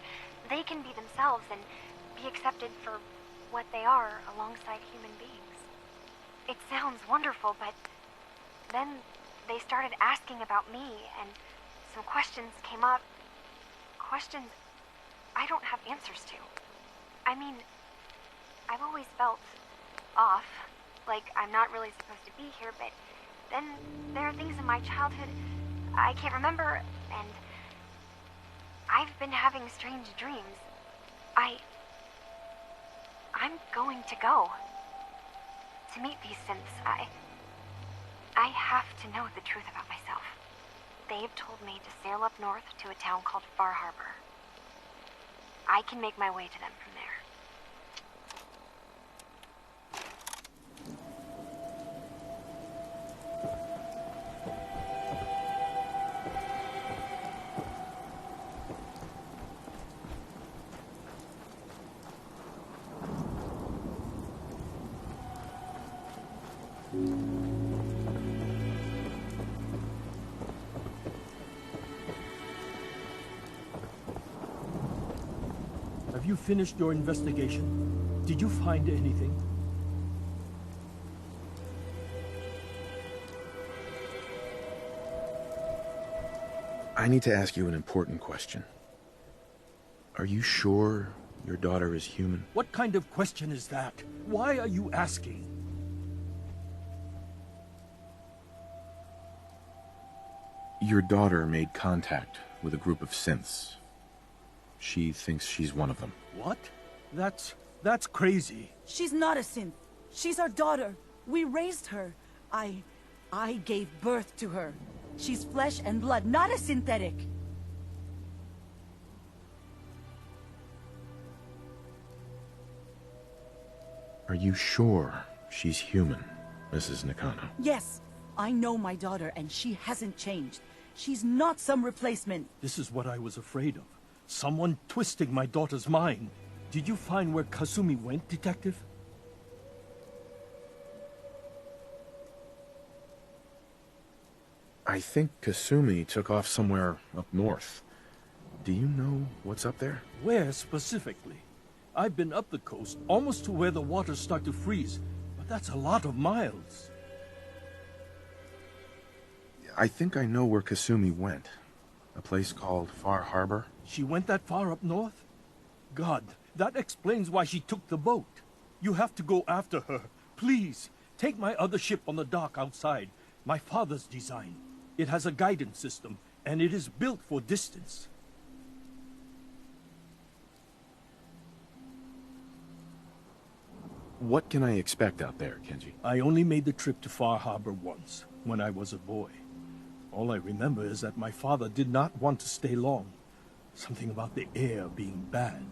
they can be themselves and be accepted for what they are alongside human beings. It sounds wonderful, but then they started asking about me, and some questions came up. Questions I don't have answers to. I mean, I've always felt off, like I'm not really supposed to be here, but then there are things in my childhood I can't remember, and I've been having strange dreams. I'm going to go to meet these synths. I have to know the truth about myself. They've told me to sail up north to a town called Far Harbor. I can make my way to them from there. Have you finished your investigation? Did you find anything? I need to ask you an important question. Are you sure your daughter is human? What kind of question is that? Why are you asking? Your daughter made contact with a group of synths. She thinks she's one of them. What? That's crazy. She's not a synth. She's our daughter. We raised her. I gave birth to her. She's flesh and blood, not a synthetic. Are you sure she's human, Mrs. Nakano? Yes, I know my daughter, and she hasn't changed. She's not some replacement. This is what I was afraid of. Someone twisting my daughter's mind. Did you find where Kasumi went, Detective? I think Kasumi took off somewhere up north. Do you know what's up there? Where specifically? I've been up the coast, almost to where the waters start to freeze, but that's a lot of miles. I think I know where Kasumi went. A place called Far Harbor. She went that far up north? God, that explains why she took the boat. You have to go after her. Please, take my other ship on the dock outside. My father's design. It has a guidance system, and it is built for distance. What can I expect out there, Kenji? I only made the trip to Far Harbor once, when I was a boy. All I remember is that my father did not want to stay long. Something about the air being bad.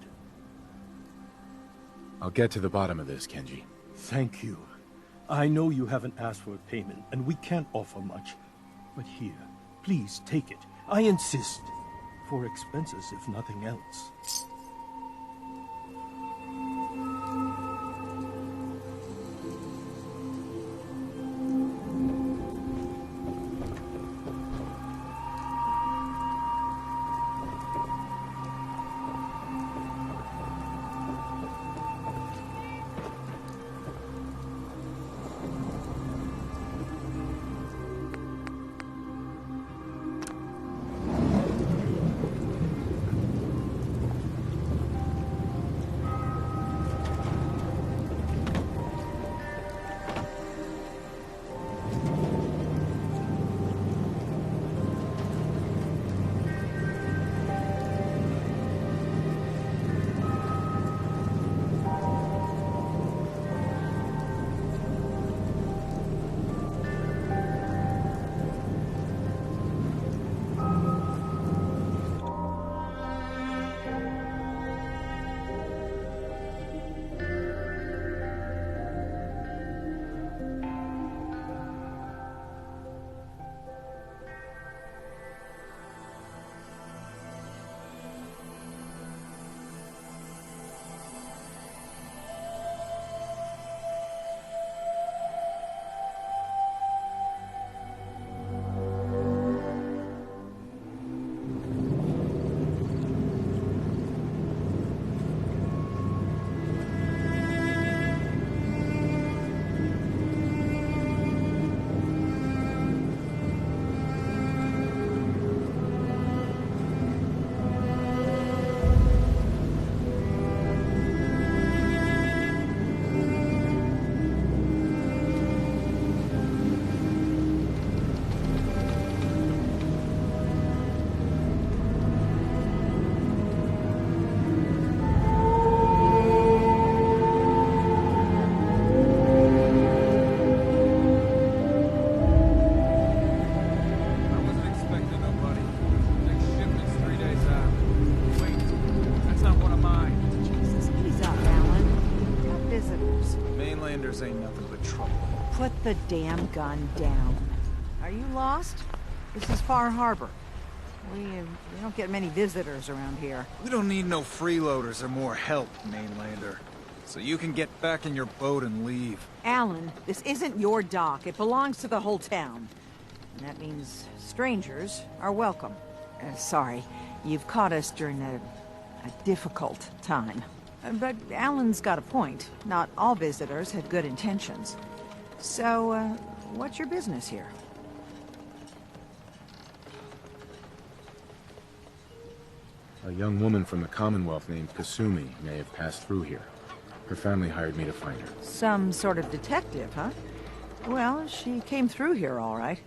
I'll get to the bottom of this, Kenji. Thank you. I know you haven't asked for a payment, and we can't offer much. But here, please take it. I insist. For expenses, if nothing else. the damn gun down. Are you lost? This is Far Harbor. We don't get many visitors around here. We don't need no freeloaders or more help, mainlander. So you can get back in your boat and leave. Alan, this isn't your dock. It belongs to the whole town. And that means strangers are welcome. Sorry, you've caught us during a difficult time. But Alan's got a point. Not all visitors have good intentions. So, what's your business here? A young woman from the Commonwealth named Kasumi may have passed through here. Her family hired me to find her. Some sort of detective, huh? Well, she came through here all right.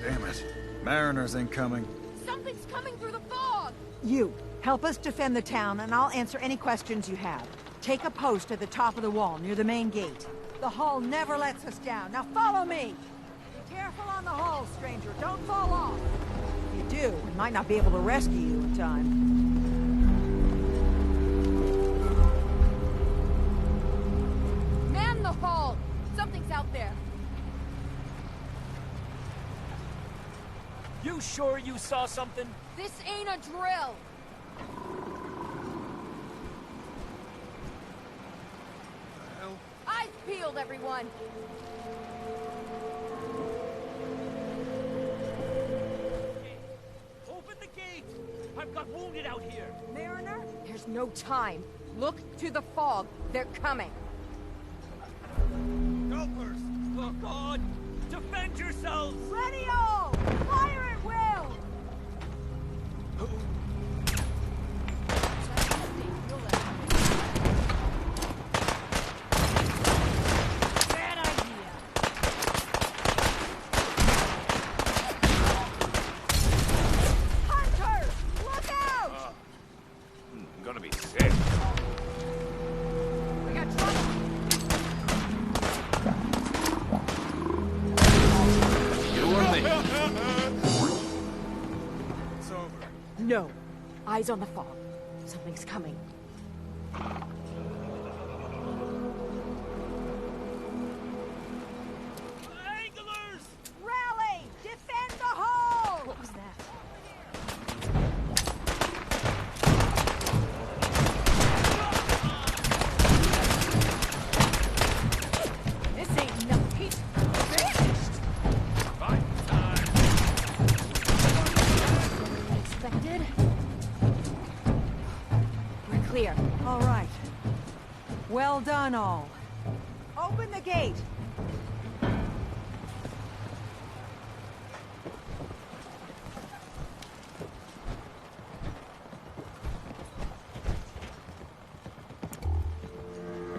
Damn it. Mariners incoming. Something's coming through the fog! You, help us defend the town, and I'll answer any questions you have. Take a post at the top of the wall, near the main gate. The hull never lets us down. Now follow me! Be careful on the hull, stranger. Don't fall off. If you do, we might not be able to rescue you in time. Man the hull! Something's out there. You sure you saw something? This ain't a drill! Eyes peeled, everyone! Open the gate! I've got wounded out here! Mariner, there's no time. Look to the fog. They're coming. Helpers! Oh God! Defend yourselves! Radio! Fire at will! Bad idea! Hunters! Look out! I'm gonna be sick. We got trouble! It's over. No. Eyes on the fog. Something's coming. Anglers! Rally! Defend the hull! What was that? This ain't no peace. Finished! Expected. We're clear. All right. Well done, all. Open the gate.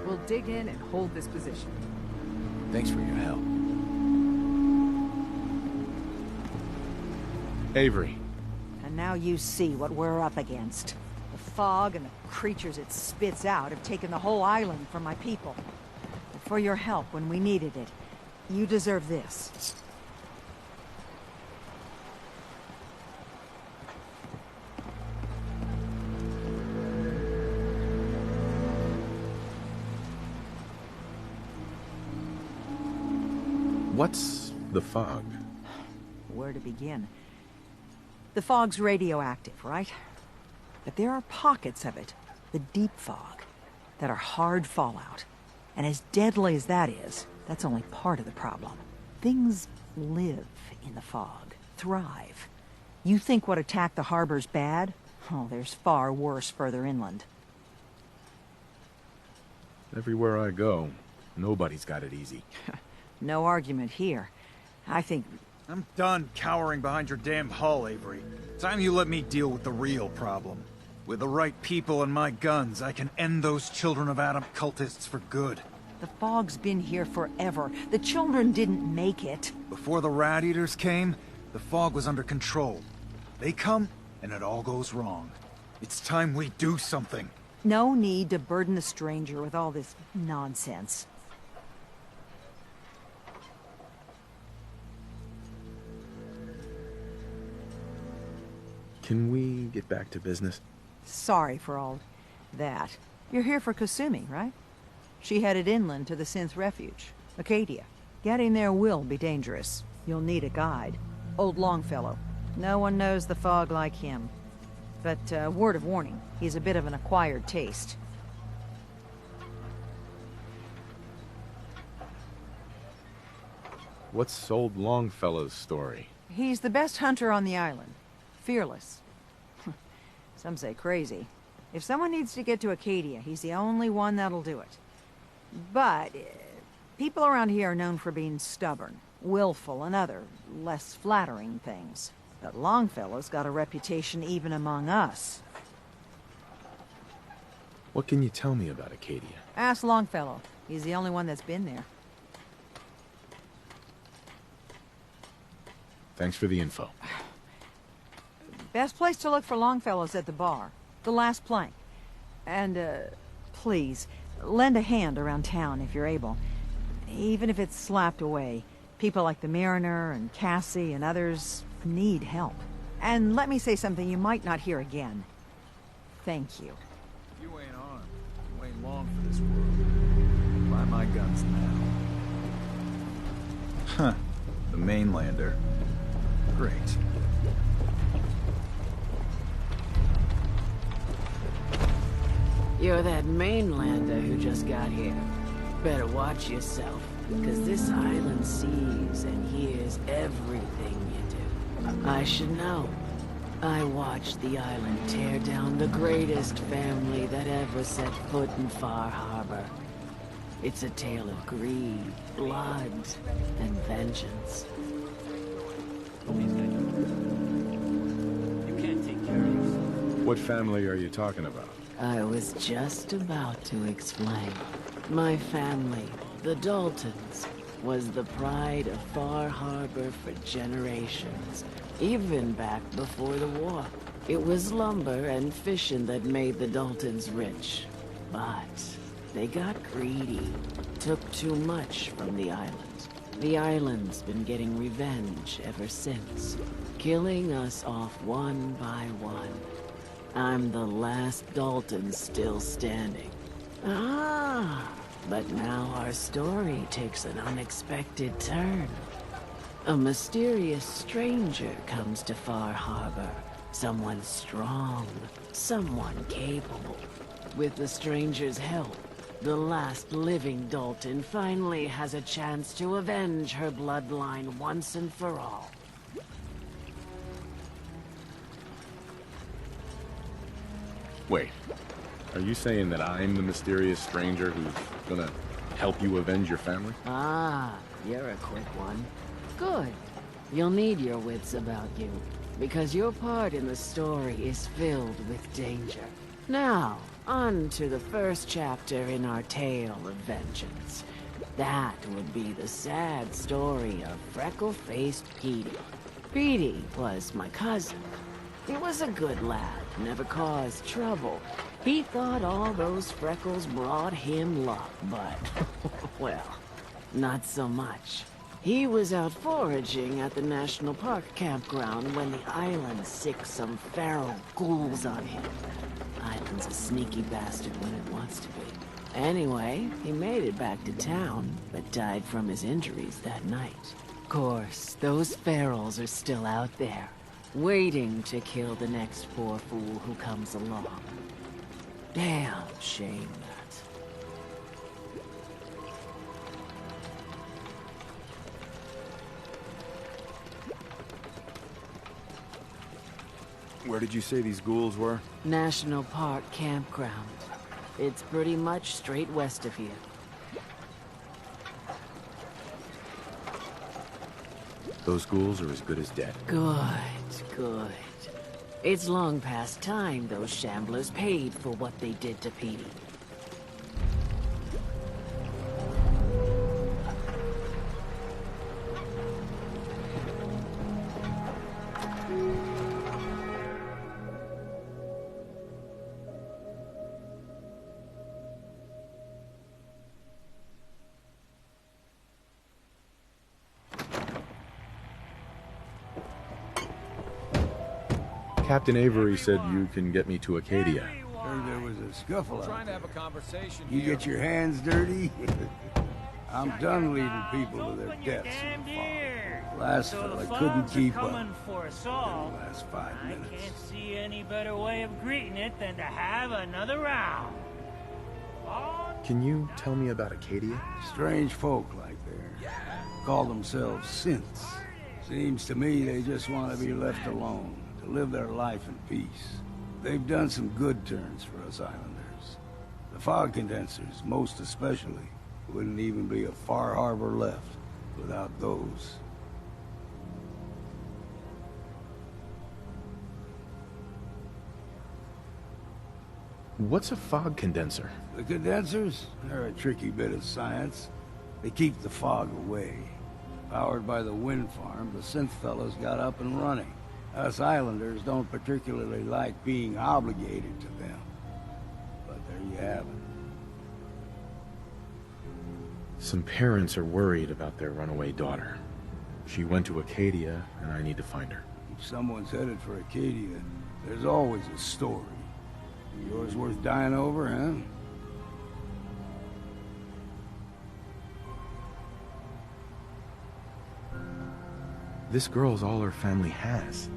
We'll dig in and hold this position. Thanks for your help. Avery. And now you see what we're up against. The fog and the creatures it spits out have taken the whole island from my people. But for your help when we needed it, you deserve this. What's the fog? Where to begin? The fog's radioactive, right? But there are pockets of it, the deep fog, that are hard fallout. And as deadly as that is, that's only part of the problem. Things live in the fog, thrive. You think what attacked the harbor's bad? Oh, there's far worse further inland. Everywhere I go, nobody's got it easy. No argument here. I think... I'm done cowering behind your damn hull, Avery. Time you let me deal with the real problem. With the right people and my guns, I can end those Children of Adam cultists for good. The fog's been here forever. The children didn't make it. Before the Rat Eaters came, the fog was under control. They come, and it all goes wrong. It's time we do something. No need to burden the stranger with all this nonsense. Can we get back to business? Sorry for all that. You're here for Kasumi, right? She headed inland to the Synth Refuge, Acadia. Getting there will be dangerous. You'll need a guide. Old Longfellow. No one knows the fog like him. But, word of warning, he's a bit of an acquired taste. What's old Longfellow's story? He's the best hunter on the island. Fearless. Some say crazy. If someone needs to get to Acadia, he's the only one that'll do it. But, people around here are known for being stubborn, willful, and other, less flattering things. But Longfellow's got a reputation even among us. What can you tell me about Acadia? Ask Longfellow. He's the only one that's been there. Thanks for the info. Best place to look for Longfellow's at the bar. The last plank. And, please, lend a hand around town if you're able. Even if it's slapped away. People like the Mariner and Cassie and others need help. And let me say something you might not hear again. Thank you. You ain't armed. You ain't long for this world. Buy my guns now. Huh. The mainlander. Great. You're that mainlander who just got here. Better watch yourself, because this island sees and hears everything you do. I should know. I watched the island tear down the greatest family that ever set foot in Far Harbor. It's a tale of greed, blood, and vengeance. You can't take care of yourself. What family are you talking about? I was just about to explain. My family, the Daltons, was the pride of Far Harbor for generations, even back before the war. It was lumber and fishing that made the Daltons rich. But they got greedy, took too much from the island. The island's been getting revenge ever since, killing us off one by one. I'm the last Dalton still standing. Ah, but now our story takes an unexpected turn. A mysterious stranger comes to Far Harbor. Someone strong, someone capable. With the stranger's help, the last living Dalton finally has a chance to avenge her bloodline once and for all. Wait, are you saying that I'm the mysterious stranger who's gonna help you avenge your family? Ah, you're a quick one. Good. You'll need your wits about you, because your part in the story is filled with danger. Now, on to the first chapter in our tale of vengeance. That would be the sad story of freckle-faced Petey. Petey was my cousin. He was a good lad, never caused trouble. He thought all those freckles brought him luck, but, well, not so much. He was out foraging at the National Park campground when the island sicked some feral ghouls on him. Island's a sneaky bastard when it wants to be. Anyway, he made it back to town, but died from his injuries that night. Of course, those ferals are still out there, waiting to kill the next poor fool who comes along. Damn shame that. Where did you say these ghouls were? National Park campground. It's pretty much straight west of here. Those ghouls are as good as dead. Good, good. It's long past time those shamblers paid for what they did to Petey. Captain Avery said you can get me to Acadia. Heard there was a scuffle out Trying to there. have a conversation You here. get your hands dirty? I'm done leading people to their deaths in the fog. Last fella couldn't keep up. For us all. The last 5 minutes. I can't see any better way of greeting it than to have another round. Can you tell me about Acadia? Strange folk like there. Call themselves synths. Seems to me they just want to be left alone, to live their life in peace. They've done some good turns for us islanders. The fog condensers, most especially, wouldn't even be a Far Harbor left without those. What's a fog condenser? The condensers? They're a tricky bit of science. They keep the fog away. Powered by the wind farm, the synth fellas got up and running. Us islanders don't particularly like being obligated to them. But there you have it. Some parents are worried about their runaway daughter. She went to Acadia, and I need to find her. If someone's headed for Acadia, there's always a story. Yours worth dying over, huh? This girl's all her family has.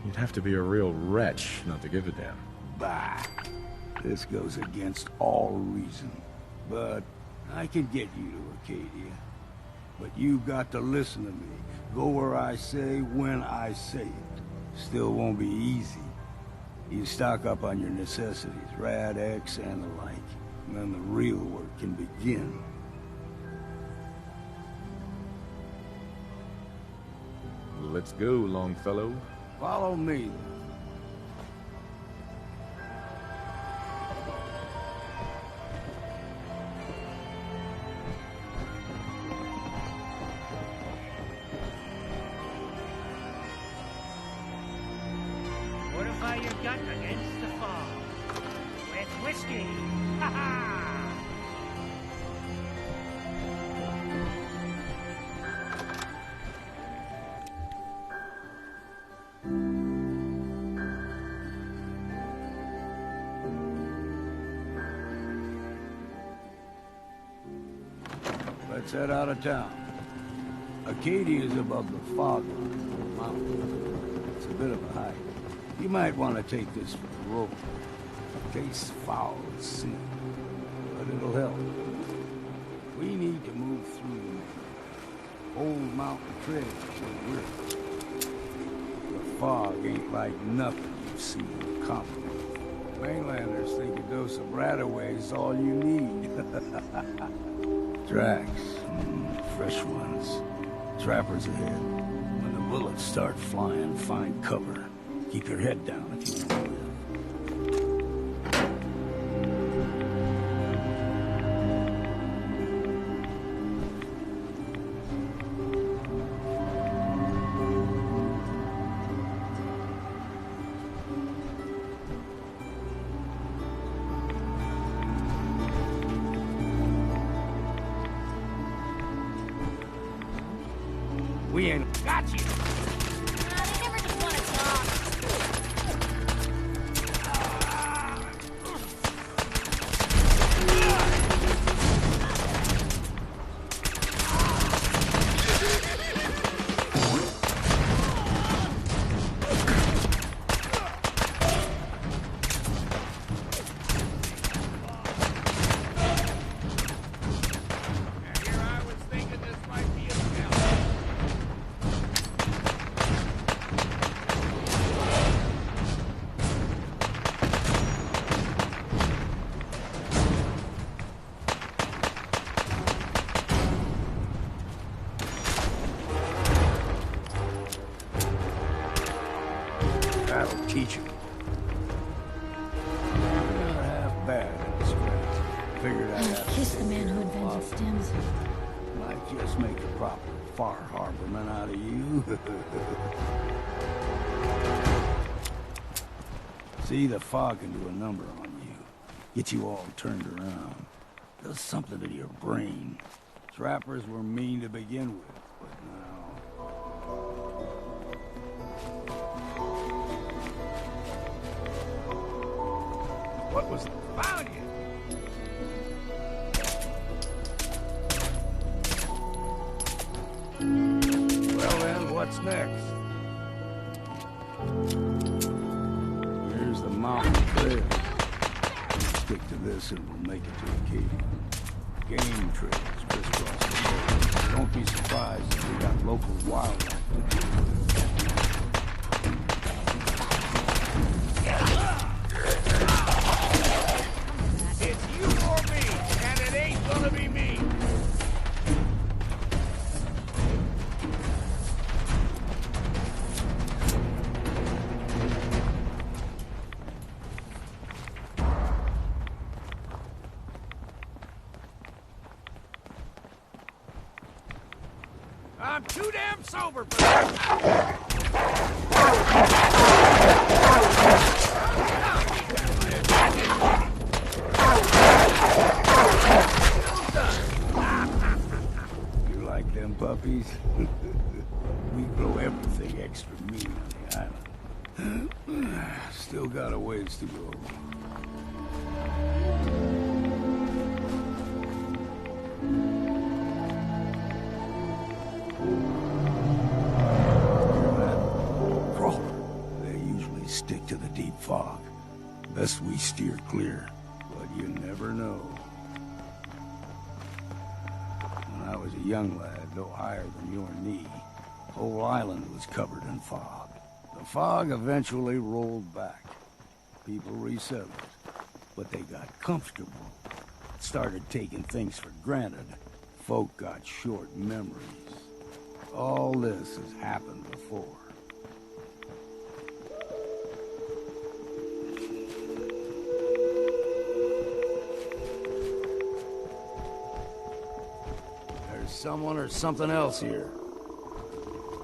You'd have to be a real wretch not to give a damn. Bah! This goes against all reason. But I can get you to Acadia. But you've got to listen to me. Go where I say, when I say it. Still won't be easy. You stock up on your necessities, Rad X and the like. And then the real work can begin. Let's go, Longfellow. Follow me. Fortify your gut against the fog. With whiskey. Ha ha! Let's head out of town. Acadia is above the fog mountain. It's a bit of a hike. You might want to take this for the road. Case foul at sea. But it'll help. We need to move through the old mountain trails and rivers. The fog ain't like nothing you've seen in Compton. Mainlanders think a dose of Radaway is all you need. Tracks. Fresh ones. Trappers ahead. When the bullets start flying, find cover. Keep your head down if you want to live. We ain't got you. They never just want to talk. That'll teach you. You're not half bad in this place. Figured I'd have to Kiss the take man care who of invented Bob. stems. Might just make a proper Far Harborman out of you. See, the fog can do a number on you. Get you all turned around. Does something to your brain. Trappers were mean to begin with, but now... was found you. Well then, what's next? Here's the mountain trail. Stick to this and we'll make it to Acadia. Game trails crisscross the road. Don't be surprised if we got local wildlife to deal with. It's you or me, and it ain't gonna be me. I'm too damn sober for that. You like them puppies? We grow everything extra mean on the island. Still got a ways to go. Stick to the deep fog. Best we steer clear, but you never know. When I was a young lad, no higher than your knee, the whole island was covered in fog. The fog eventually rolled back. People resettled, but they got comfortable. Started taking things for granted. Folk got short memories. All this has happened before. Someone or something else here.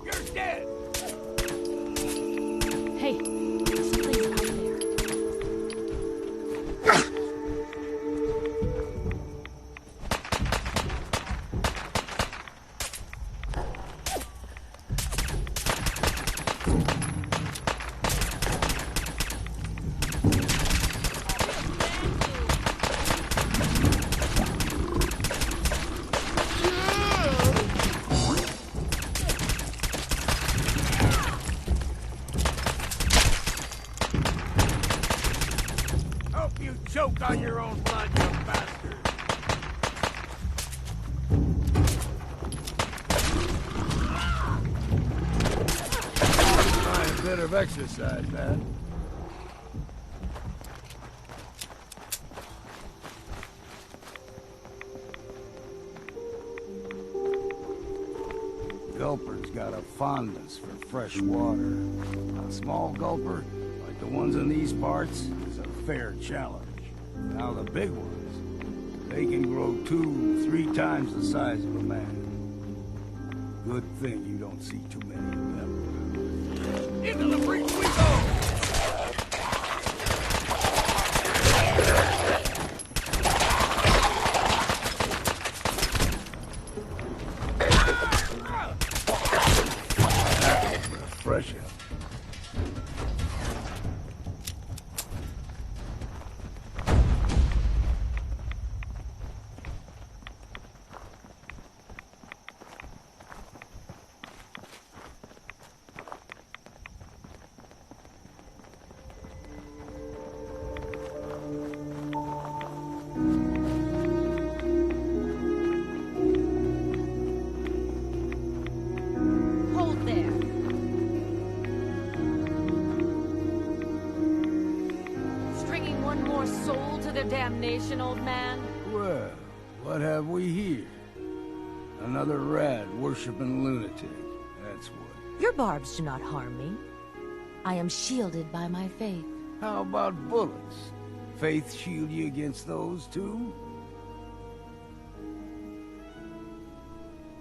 You're dead! Hey, something's out there. Choke on your own blood, you bastard! Try a bit of exercise, man. Gulper's got a fondness for fresh water. A small gulper, like the ones in these parts, is a fair challenge. Now the big ones, they can grow 2-3 times the size of a man. Good thing you don't see too many of them. Into the breach we go! Refreshing. Damnation, old man. Well, what have we here? Another rat worshipping lunatic. That's what. Your barbs do not harm me. I am shielded by my faith. How about bullets? Faith shield you against those too?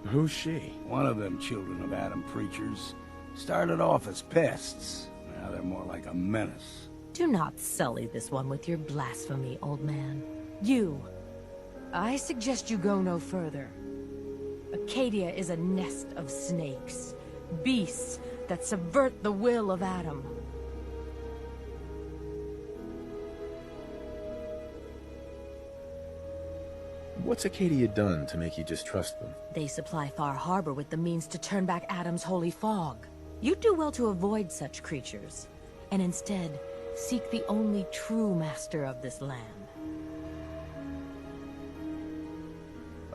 Who's she? One of them children of Adam preachers. Started off as pests. Now they're more like a menace. Do not sully this one with your blasphemy, old man. You. I suggest you go no further. Acadia is a nest of snakes. Beasts that subvert the will of Adam. What's Acadia done to make you just trust them? They supply Far Harbor with the means to turn back Adam's holy fog. You'd do well to avoid such creatures, and instead seek the only true master of this land.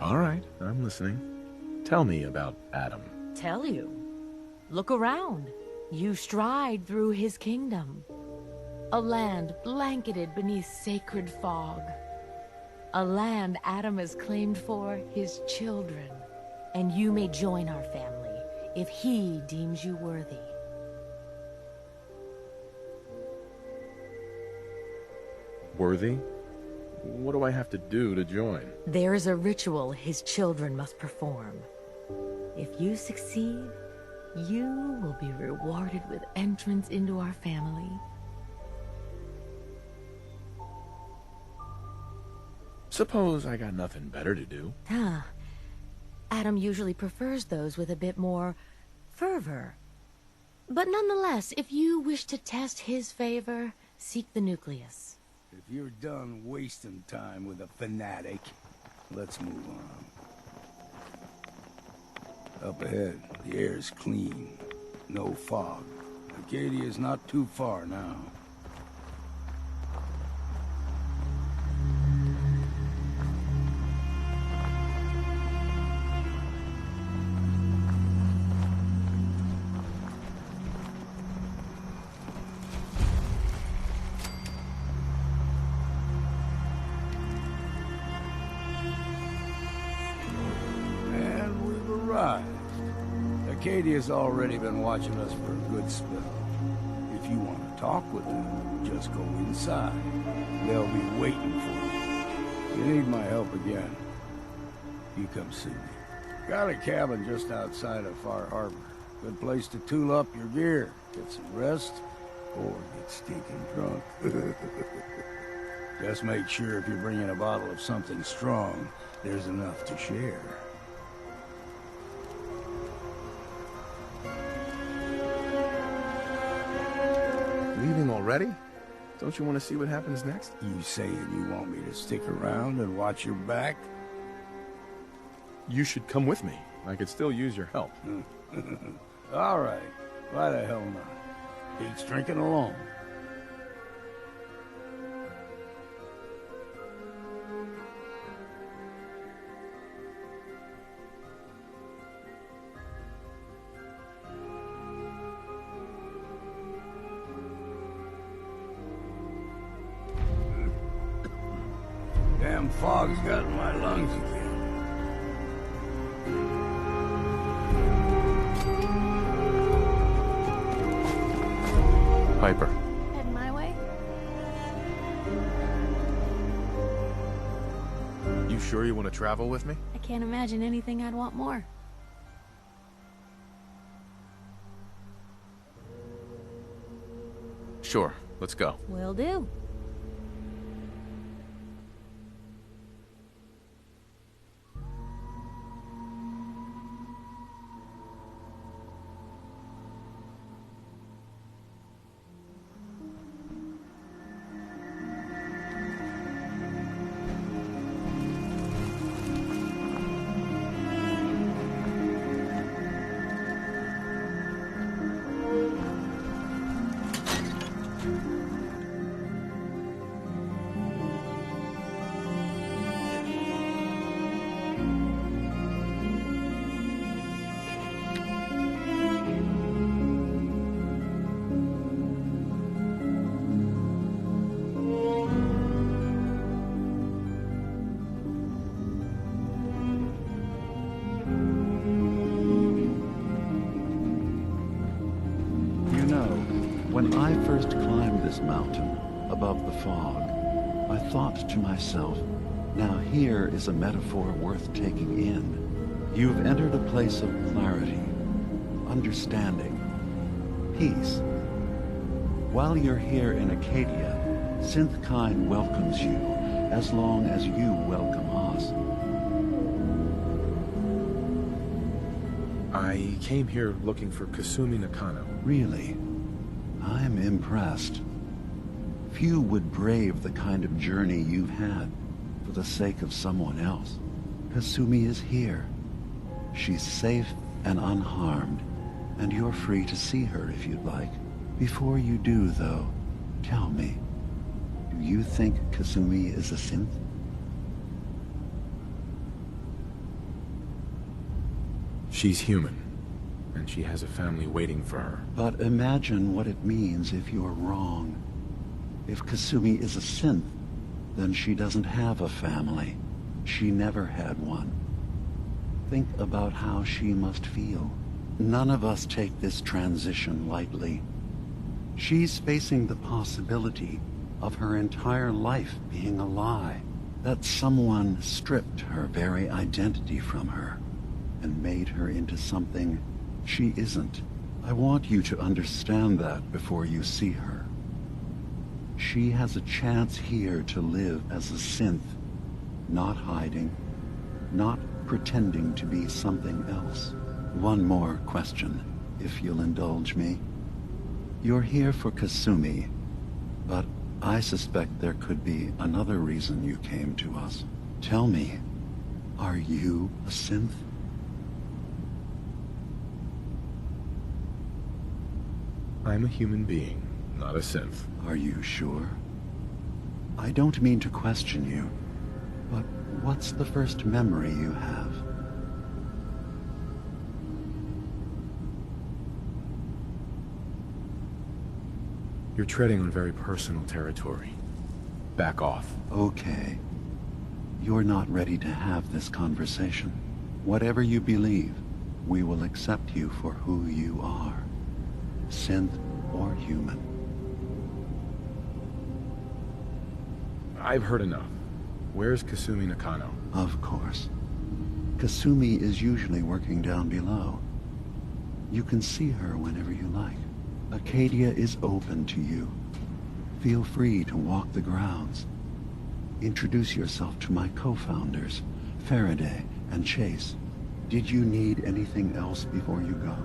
All right, I'm listening. Tell me about Adam. Tell you? Look around. You stride through his kingdom. A land blanketed beneath sacred fog. A land Adam has claimed for his children. And you may join our family if he deems you worthy. Worthy? What do I have to do to join? There is a ritual his children must perform. If you succeed, you will be rewarded with entrance into our family. Suppose I got nothing better to do. Adam usually prefers those with a bit more fervor. But nonetheless, if you wish to test his favor, seek the nucleus. If you're done wasting time with a fanatic, let's move on. Up ahead, the air's clean. No fog. Acadia's not too far now. Acadia's already been watching us for a good spell. If you want to talk with them, just go inside. They'll be waiting for you. If you need my help again, you come see me. Got a cabin just outside of Far Harbor. Good place to tool up your gear, get some rest, or get stinking drunk. Just make sure if you're bringing a bottle of something strong, there's enough to share. Leaving already? Don't you want to see what happens next? You saying you want me to stick around and watch your back? You should come with me. I could still use your help. All right. Why the hell not? Beats drinking alone. Damn fog's got in my lungs again. Piper. Heading my way? You sure you want to travel with me? I can't imagine anything I'd want more. Sure, let's go. Will do. When I first climbed this mountain above the fog, I thought to myself, now here is a metaphor worth taking in. You've entered a place of clarity, understanding, peace. While you're here in Acadia, Synthkind welcomes you as long as you welcome us. I came here looking for Kasumi Nakano. Really? I'm impressed. Few would brave the kind of journey you've had. for the sake of someone else. Kasumi is here. She's safe and unharmed, and you're free to see her if you'd like. Before you do, though, tell me, do you think Kasumi is a synth? She's human, and she has a family waiting for her. But imagine what it means if you're wrong. If Kasumi is a synth, then she doesn't have a family. She never had one. Think about how she must feel. None of us take this transition lightly. She's facing the possibility of her entire life being a lie, that someone stripped her very identity from her and made her into something she isn't. I want you to understand that before you see her. She has a chance here to live as a synth, not hiding, not pretending to be something else. One more question, if you'll indulge me. You're here for Kasumi, but I suspect there could be another reason you came to us. Tell me, are you a synth? I'm a human being, not a synth. Are you sure? I don't mean to question you, but what's the first memory you have? You're treading on very personal territory. Back off. Okay. You're not ready to have this conversation. Whatever you believe, we will accept you for who you are. Synth or human. I've heard enough. Where's Kasumi Nakano? Of course. Kasumi is usually working down below. You can see her whenever you like. Acadia is open to you. Feel free to walk the grounds. Introduce yourself to my co-founders, Faraday and Chase. Did you need anything else before you go?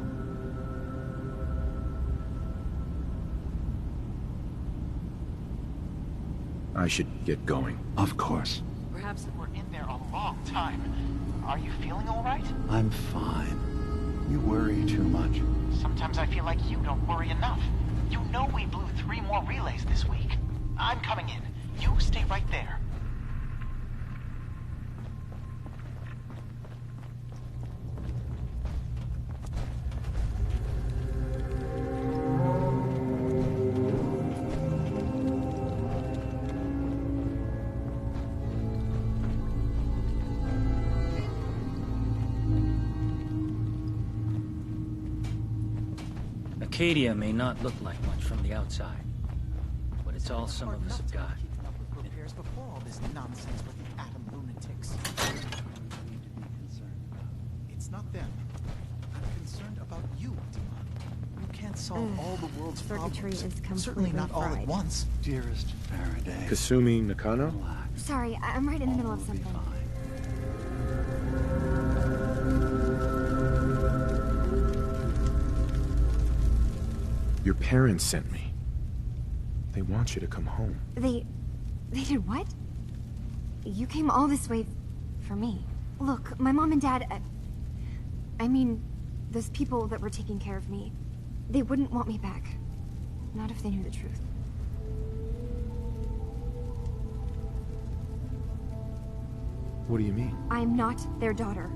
I should get going. Of course. Perhaps we're in there a long time. Are you feeling all right? I'm fine. You worry too much. Sometimes I feel like you don't worry enough. You know we blew 3 more relays this week. I'm coming in. You stay right there. Acadia may not look like much from the outside, but it's all some of us have got. Repairs before all this nonsense with the atom lunatics. It's not them. I'm concerned about you, Ultima. You can't solve all the world's problems. Certainly not all at once. Dearest Faraday. Kasumi Nakano? Sorry, I'm right in the middle of something. Your parents sent me. They want you to come home. They did what? You came all this way for me. Look, my mom and dad, I mean, those people that were taking care of me, they wouldn't want me back. Not if they knew the truth. What do you mean? I'm not their daughter.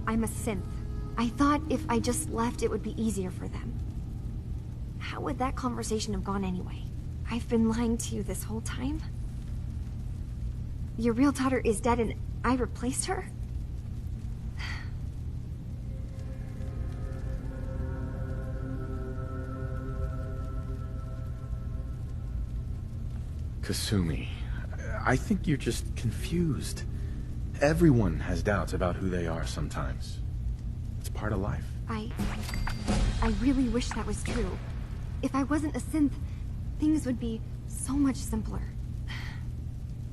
I'm a synth. I thought if I just left, it would be easier for them. How would that conversation have gone anyway? I've been lying to you this whole time? Your real daughter is dead and I replaced her? Kasumi, I think you're just confused. Everyone has doubts about who they are sometimes. It's part of life. I really wish that was true. If I wasn't a synth, things would be so much simpler.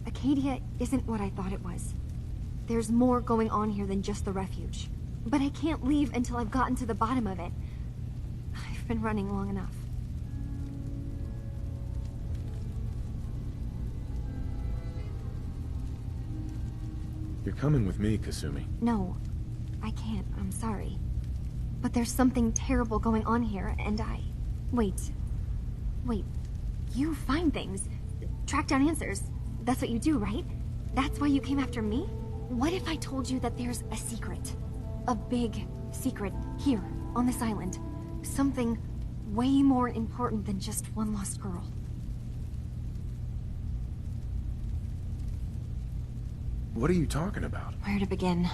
Acadia isn't what I thought it was. There's more going on here than just the refuge. But I can't leave until I've gotten to the bottom of it. I've been running long enough. You're coming with me, Kasumi. No, I can't. I'm sorry. But there's something terrible going on here, and Wait. You find things. Track down answers. That's what you do, right? That's why you came after me? What if I told you that there's a secret? A big secret here, on this island. Something way more important than just one lost girl. What are you talking about? Where to begin?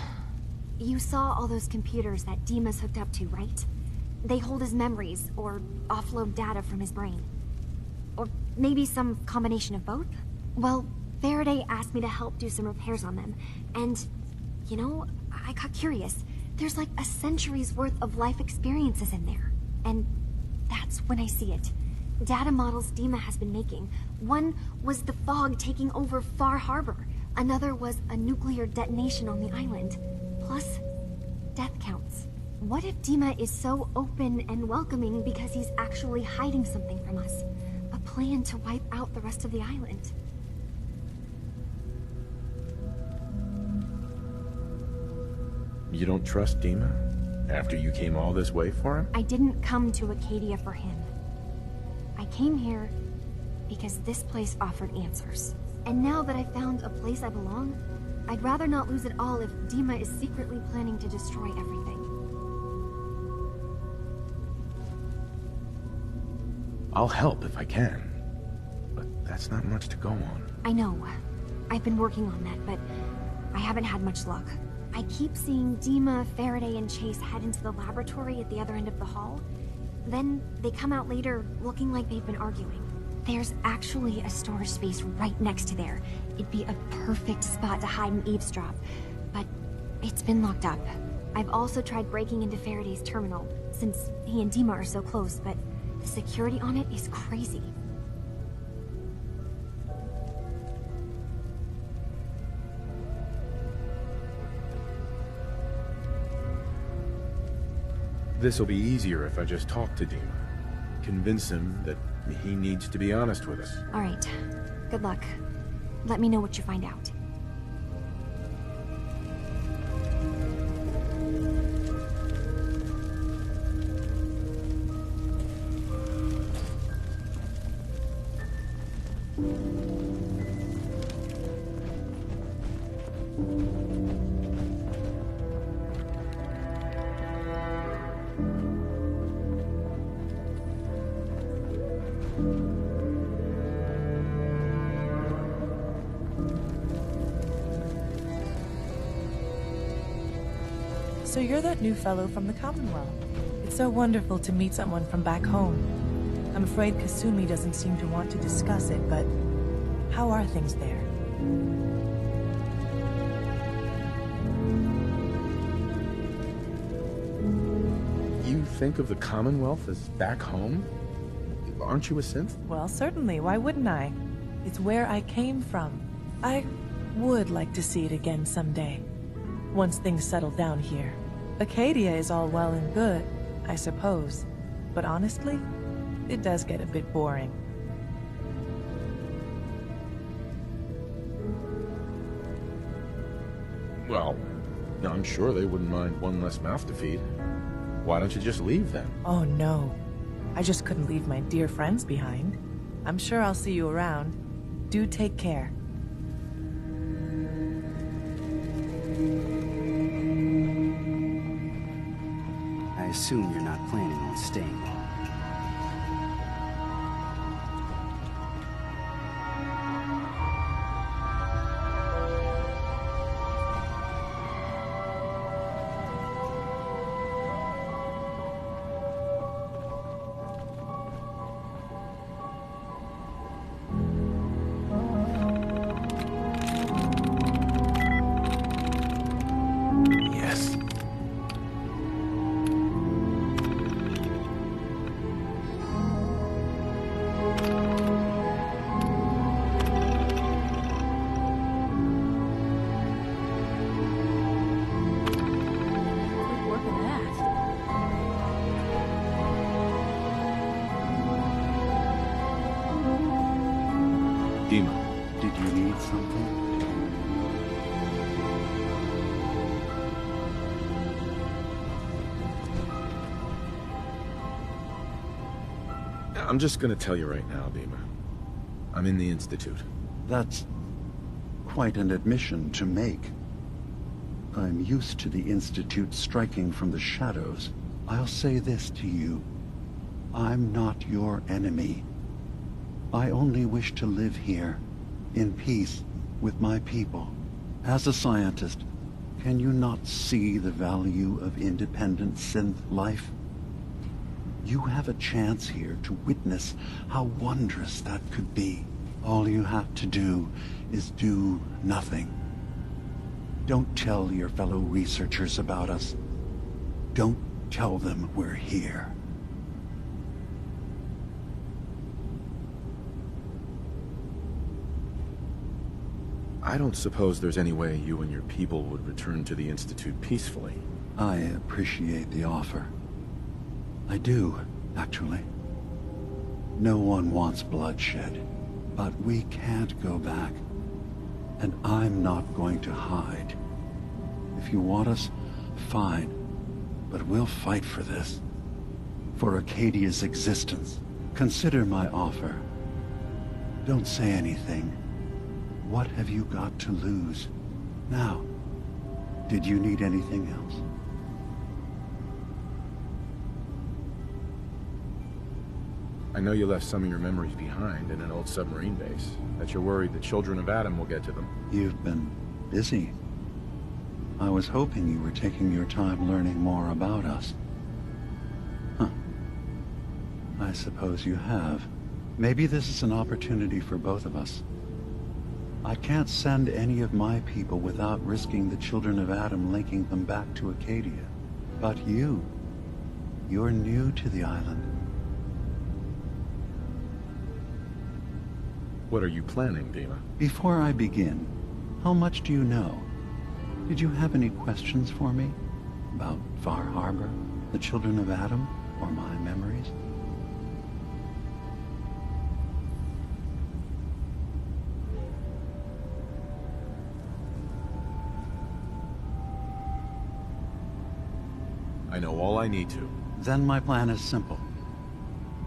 You saw all those computers that Dima's hooked up to, right? They hold his memories, or offload data from his brain. Or maybe some combination of both? Well, Faraday asked me to help do some repairs on them, and, you know, I got curious. There's like a century's worth of life experiences in there. And that's when I see it. Data models Dima has been making. One was the fog taking over Far Harbor. Another was a nuclear detonation on the island. Plus, death counts. What if Dima is so open and welcoming because he's actually hiding something from us? A plan to wipe out the rest of the island. You don't trust Dima? After you came all this way for him? I didn't come to Acadia for him. I came here because this place offered answers. And now that I found a place I belong, I'd rather not lose it all if Dima is secretly planning to destroy everything. I'll help if I can. But that's not much to go on. I know. I've been working on that, but I haven't had much luck. I keep seeing Dima, Faraday, and Chase head into the laboratory at the other end of the hall. Then they come out later looking like they've been arguing. There's actually a storage space right next to there. It'd be a perfect spot to hide and eavesdrop, but it's been locked up. I've also tried breaking into Faraday's terminal, since he and Dima are so close, but the security on it is crazy. This'll be easier if I just talk to Dima. Convince him that he needs to be honest with us. All right. Good luck. Let me know what you find out. So you're that new fellow from the Commonwealth. It's so wonderful to meet someone from back home. I'm afraid Kasumi doesn't seem to want to discuss it, but how are things there? You think of the Commonwealth as back home? Aren't you a synth? Well, certainly. Why wouldn't I? It's where I came from. I would like to see it again someday, once things settle down here. Acadia is all well and good, I suppose, but honestly, it does get a bit boring. Well, I'm sure they wouldn't mind one less mouth to feed. Why don't you just leave then? Oh no, I just couldn't leave my dear friends behind. I'm sure I'll see you around. Do take care. I assume you're not planning on staying long. I'm just gonna tell you right now, Dima. I'm in the Institute. That's quite an admission to make. I'm used to the Institute striking from the shadows. I'll say this to you. I'm not your enemy. I only wish to live here, in peace, with my people. As a scientist, can you not see the value of independent synth life? You have a chance here to witness how wondrous that could be. All you have to do is do nothing. Don't tell your fellow researchers about us. Don't tell them we're here. I don't suppose there's any way you and your people would return to the Institute peacefully. I appreciate the offer. I do, actually. No one wants bloodshed, but we can't go back. And I'm not going to hide. If you want us, fine. But we'll fight for this. For Acadia's existence. Consider my offer. Don't say anything. What have you got to lose? Now, did you need anything else? I know you left some of your memories behind in an old submarine base. That you're worried the children of Adam will get to them. You've been busy. I was hoping you were taking your time learning more about us. Huh. I suppose you have. Maybe this is an opportunity for both of us. I can't send any of my people without risking the children of Adam linking them back to Acadia. But you're new to the island. What are you planning, Dima? Before I begin, how much do you know? Did you have any questions for me? About Far Harbor, the children of Adam, or my memories? I know all I need to. Then my plan is simple.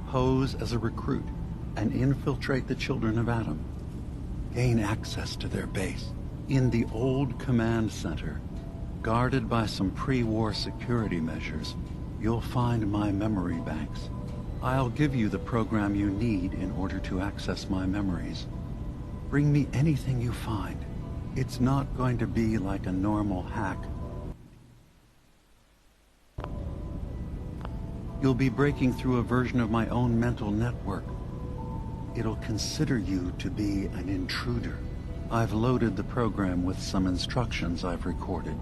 Pose as a recruit and infiltrate the children of Adam. Gain access to their base. In the old command center, guarded by some pre-war security measures, you'll find my memory banks. I'll give you the program you need in order to access my memories. Bring me anything you find. It's not going to be like a normal hack. You'll be breaking through a version of my own mental network. It'll consider you to be an intruder. I've loaded the program with some instructions I've recorded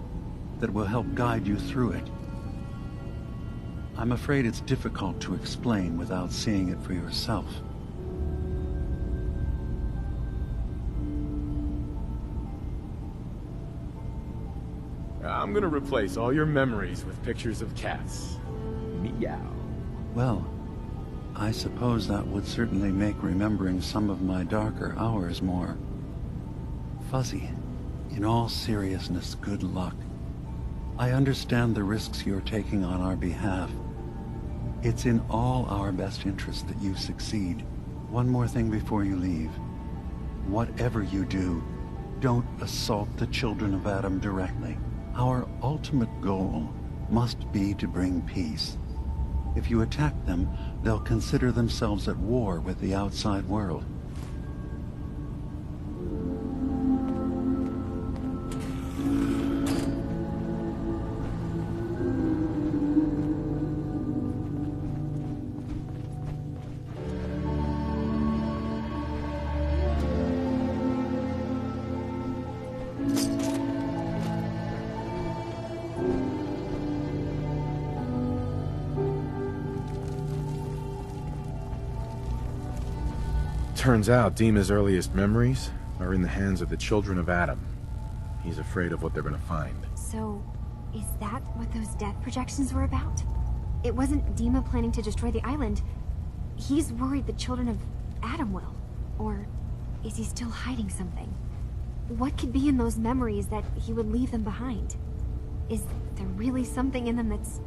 that will help guide you through it. I'm afraid it's difficult to explain without seeing it for yourself. I'm gonna replace all your memories with pictures of cats. Meow. Well, I suppose that would certainly make remembering some of my darker hours more fuzzy. In all seriousness, good luck. I understand the risks you're taking on our behalf. It's in all our best interest that you succeed. One more thing before you leave. Whatever you do, don't assault the children of Adam directly. Our ultimate goal must be to bring peace. If you attack them, they'll consider themselves at war with the outside world. Turns out Dima's earliest memories are in the hands of the children of Adam. He's afraid of what they're gonna find. So, is that what those death projections were about? It wasn't Dima planning to destroy the island. He's worried the children of Adam will. Or is he still hiding something? What could be in those memories that he would leave them behind? Is there really something in them that's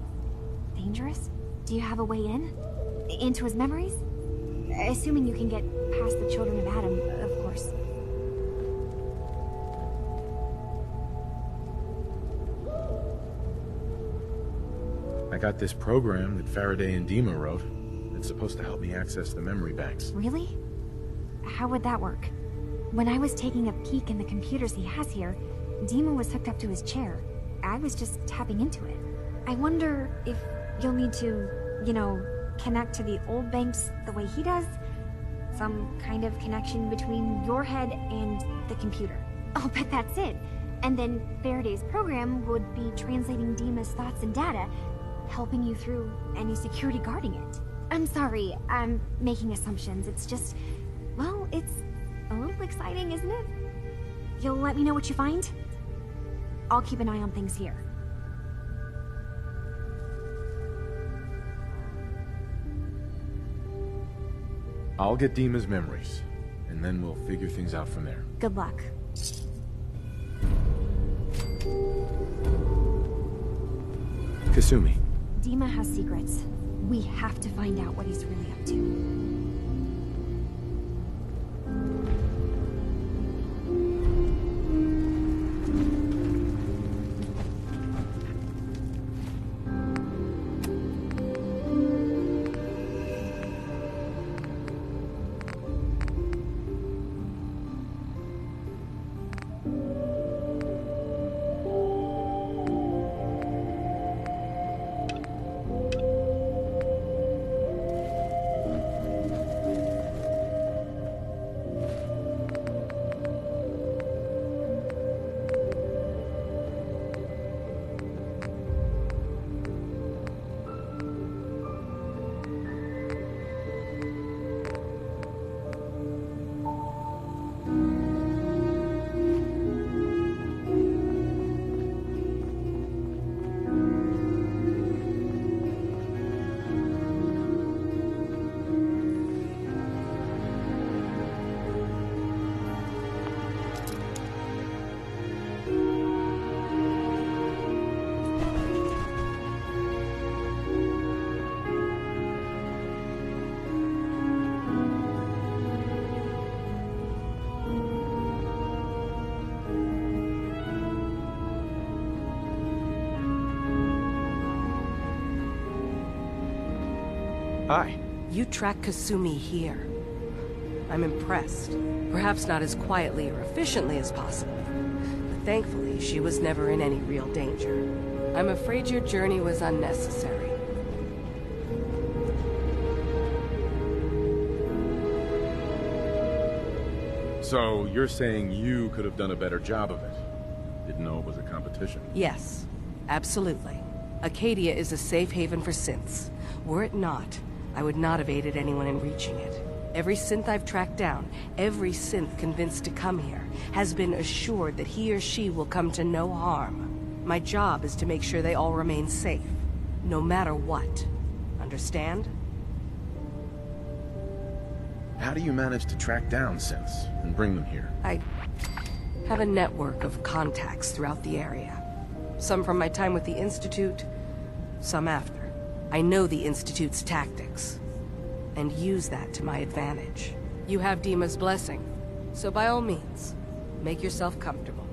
dangerous? Do you have a way in? Into his memories? Assuming you can get past the Children of Adam, of course. I got this program that Faraday and Dima wrote. It's supposed to help me access the memory banks. Really? How would that work? When I was taking a peek in the computers he has here, Dima was hooked up to his chair. I was just tapping into it. I wonder if you'll need to, you know, connect to the old banks the way he does? Some kind of connection between your head and the computer. I'll bet that's it. And then Faraday's program would be translating Dima's thoughts and data, helping you through any security guarding it. I'm sorry, I'm making assumptions. It's just, well, it's a little exciting, isn't it? You'll let me know what you find? I'll keep an eye on things here. I'll get Dima's memories, and then we'll figure things out from there. Good luck. Kasumi. Dima has secrets. We have to find out what he's really up to. Hi. You tracked Kasumi here. I'm impressed. Perhaps not as quietly or efficiently as possible, but thankfully she was never in any real danger. I'm afraid your journey was unnecessary. So, you're saying you could have done a better job of it? Didn't know it was a competition? Yes, absolutely. Acadia is a safe haven for synths. Were it not, I would not have aided anyone in reaching it. Every synth I've tracked down, every synth convinced to come here, has been assured that he or she will come to no harm. My job is to make sure they all remain safe, no matter what. Understand? How do you manage to track down synths and bring them here? I have a network of contacts throughout the area. Some from my time with the Institute, some after. I know the Institute's tactics, and use that to my advantage. You have Dima's blessing, so by all means, make yourself comfortable.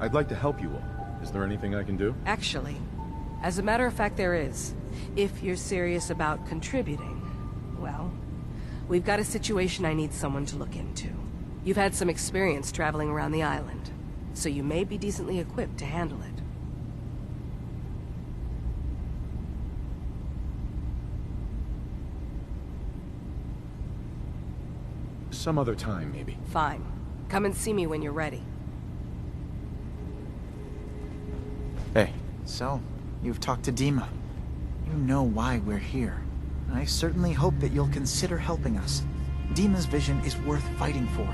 I'd like to help you all. Is there anything I can do? Actually, as a matter of fact, there is. If you're serious about contributing, well, we've got a situation I need someone to look into. You've had some experience traveling around the island, so you may be decently equipped to handle it. Some other time, maybe. Fine. Come and see me when you're ready. Hey. So, you've talked to Dima. You know why we're here. I certainly hope that you'll consider helping us. Dima's vision is worth fighting for.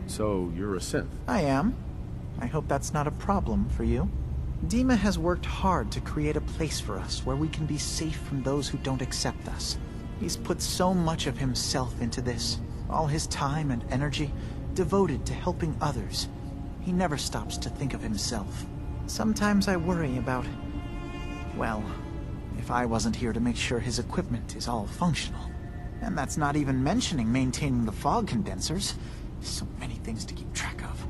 So, you're a synth? I am. I hope that's not a problem for you. Dima has worked hard to create a place for us where we can be safe from those who don't accept us. He's put so much of himself into this, all his time and energy devoted to helping others. He never stops to think of himself. Sometimes I worry about... well, if I wasn't here to make sure his equipment is all functional. And that's not even mentioning maintaining the fog condensers. So many things to keep track of.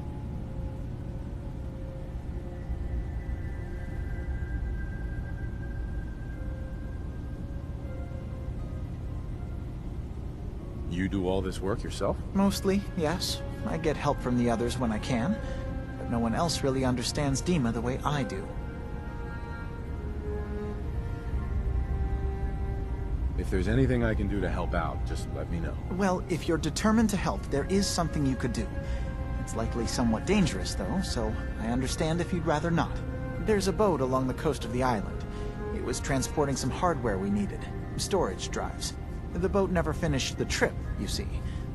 You do all this work yourself? Mostly, yes. I get help from the others when I can. But no one else really understands Dima the way I do. If there's anything I can do to help out, just let me know. Well, if you're determined to help, there is something you could do. It's likely somewhat dangerous, though, so I understand if you'd rather not. There's a boat along the coast of the island. It was transporting some hardware we needed. Storage drives. The boat never finished the trip, you see,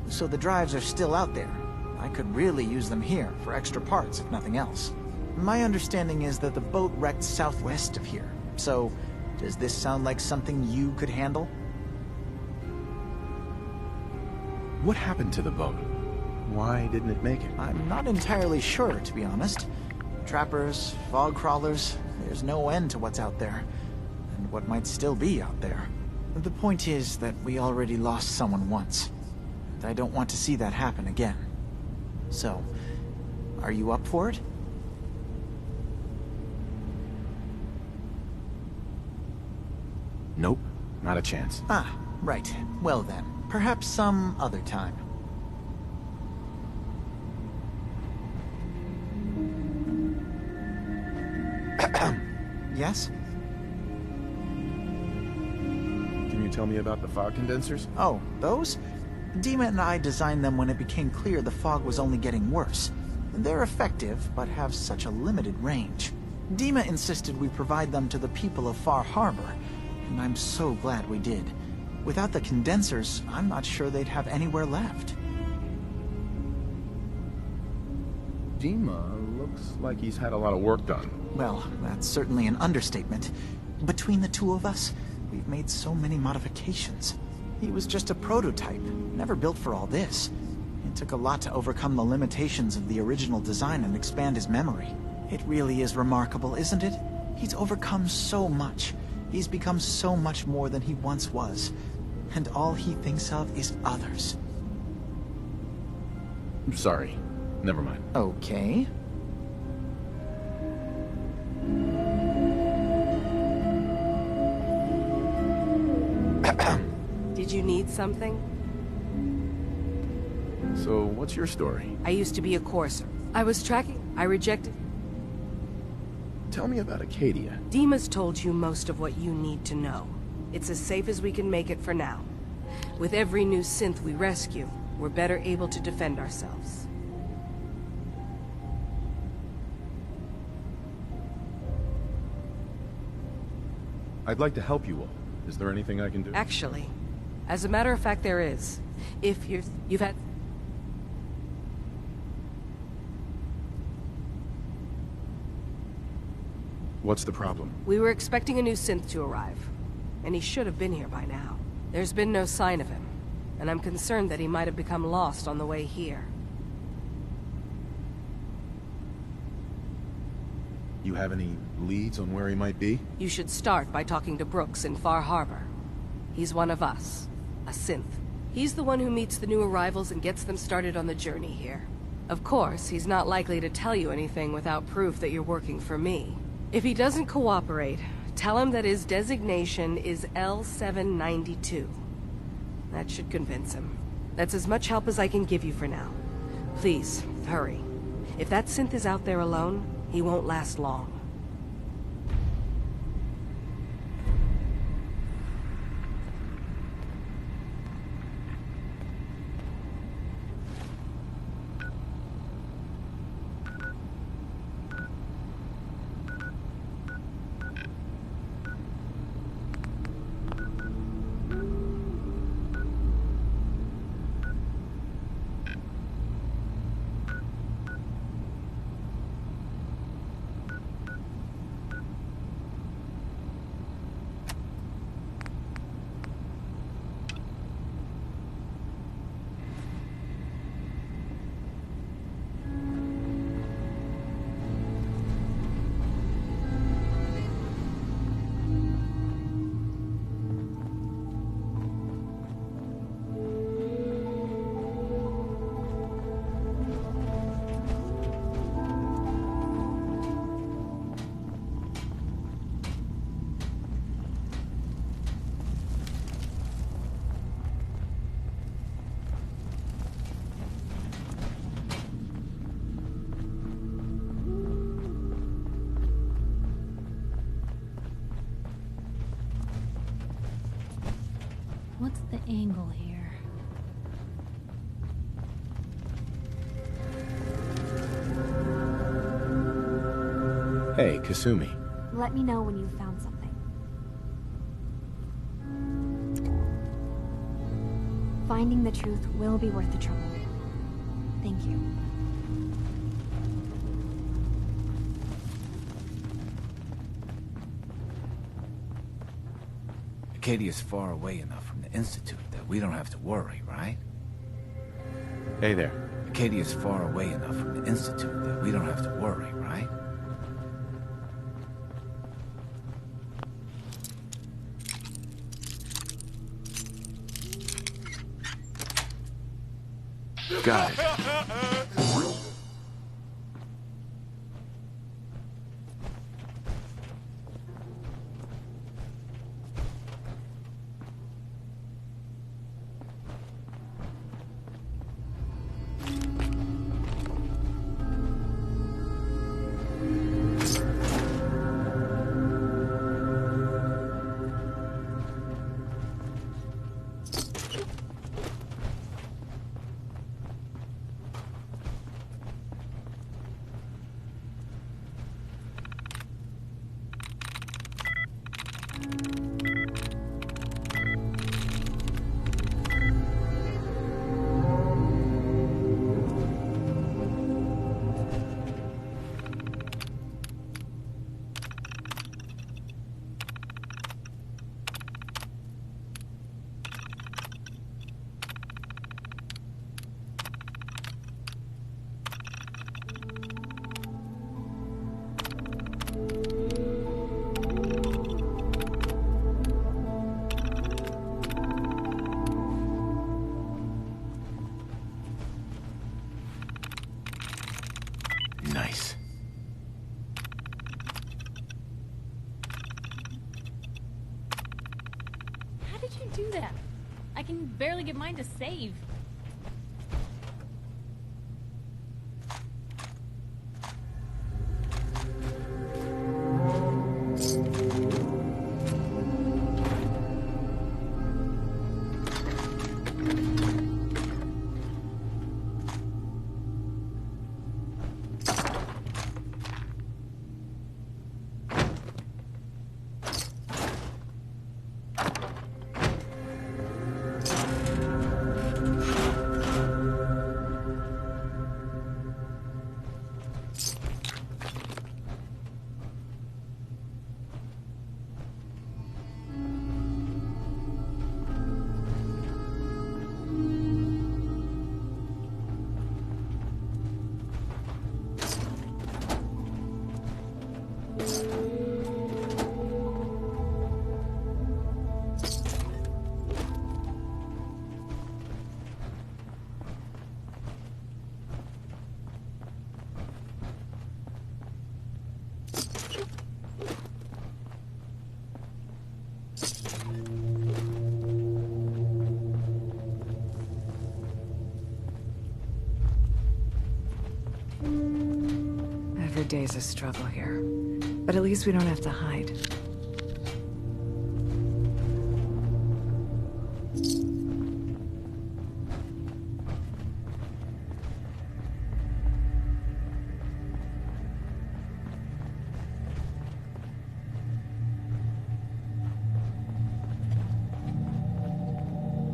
so the drives are still out there. I could really use them here for extra parts, if nothing else. My understanding is that the boat wrecked southwest of here, so does this sound like something you could handle? What happened to the boat? Why didn't it make it? I'm not entirely sure, to be honest. Trappers, fog crawlers, there's no end to what's out there, and what might still be out there. The point is that we already lost someone once, and I don't want to see that happen again. So, are you up for it? Nope, not a chance. Ah, right. Well then, perhaps some other time. Yes? Can you tell me about the fog condensers? Oh, those? Dima and I designed them when it became clear the fog was only getting worse. They're effective, but have such a limited range. Dima insisted we provide them to the people of Far Harbor, and I'm so glad we did. Without the condensers, I'm not sure they'd have anywhere left. Dima looks like he's had a lot of work done. Well, that's certainly an understatement. Between the two of us, we've made so many modifications. He was just a prototype, never built for all this. It took a lot to overcome the limitations of the original design and expand his memory. It really is remarkable, isn't it? He's overcome so much. He's become so much more than he once was. And all he thinks of is others. I'm sorry. Never mind. Okay. Did you need something? So, what's your story? I used to be a courser. I was tracking. I rejected. Tell me about Acadia. Dima's told you most of what you need to know. It's as safe as we can make it for now. With every new synth we rescue, we're better able to defend ourselves. I'd like to help you all. Is there anything I can do? Actually, as a matter of fact, there is. If you've had... What's the problem? We were expecting a new synth to arrive, and he should have been here by now. There's been no sign of him, and I'm concerned that he might have become lost on the way here. You have any leads on where he might be? You should start by talking to Brooks in Far Harbor. He's one of us, a synth. He's the one who meets the new arrivals and gets them started on the journey here. Of course, he's not likely to tell you anything without proof that you're working for me. If he doesn't cooperate, tell him that his designation is L792. That should convince him. That's as much help as I can give you for now. Please, hurry. If that synth is out there alone, he won't last long. What's the angle here? Hey, Kasumi. Let me know when you've found something. Finding the truth will be worth the trouble. Thank you. Acadia's far away enough from the Institute that we don't have to worry, right? Hey there. Acadia's far away enough from the Institute that we don't have to worry, right? Got it. Nice. How did you do that? I can barely get mine to save. Every day's a struggle here. But at least we don't have to hide.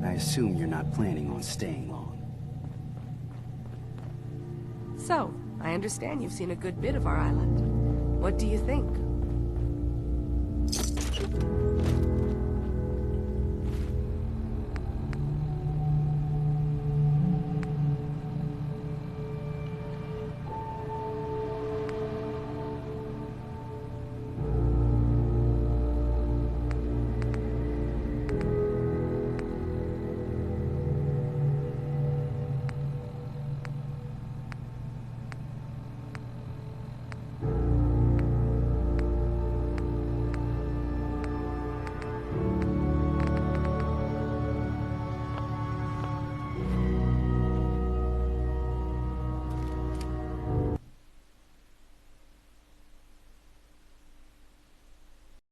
I assume you're not planning on staying long. So, I understand you've seen a good bit of our island. What do you think?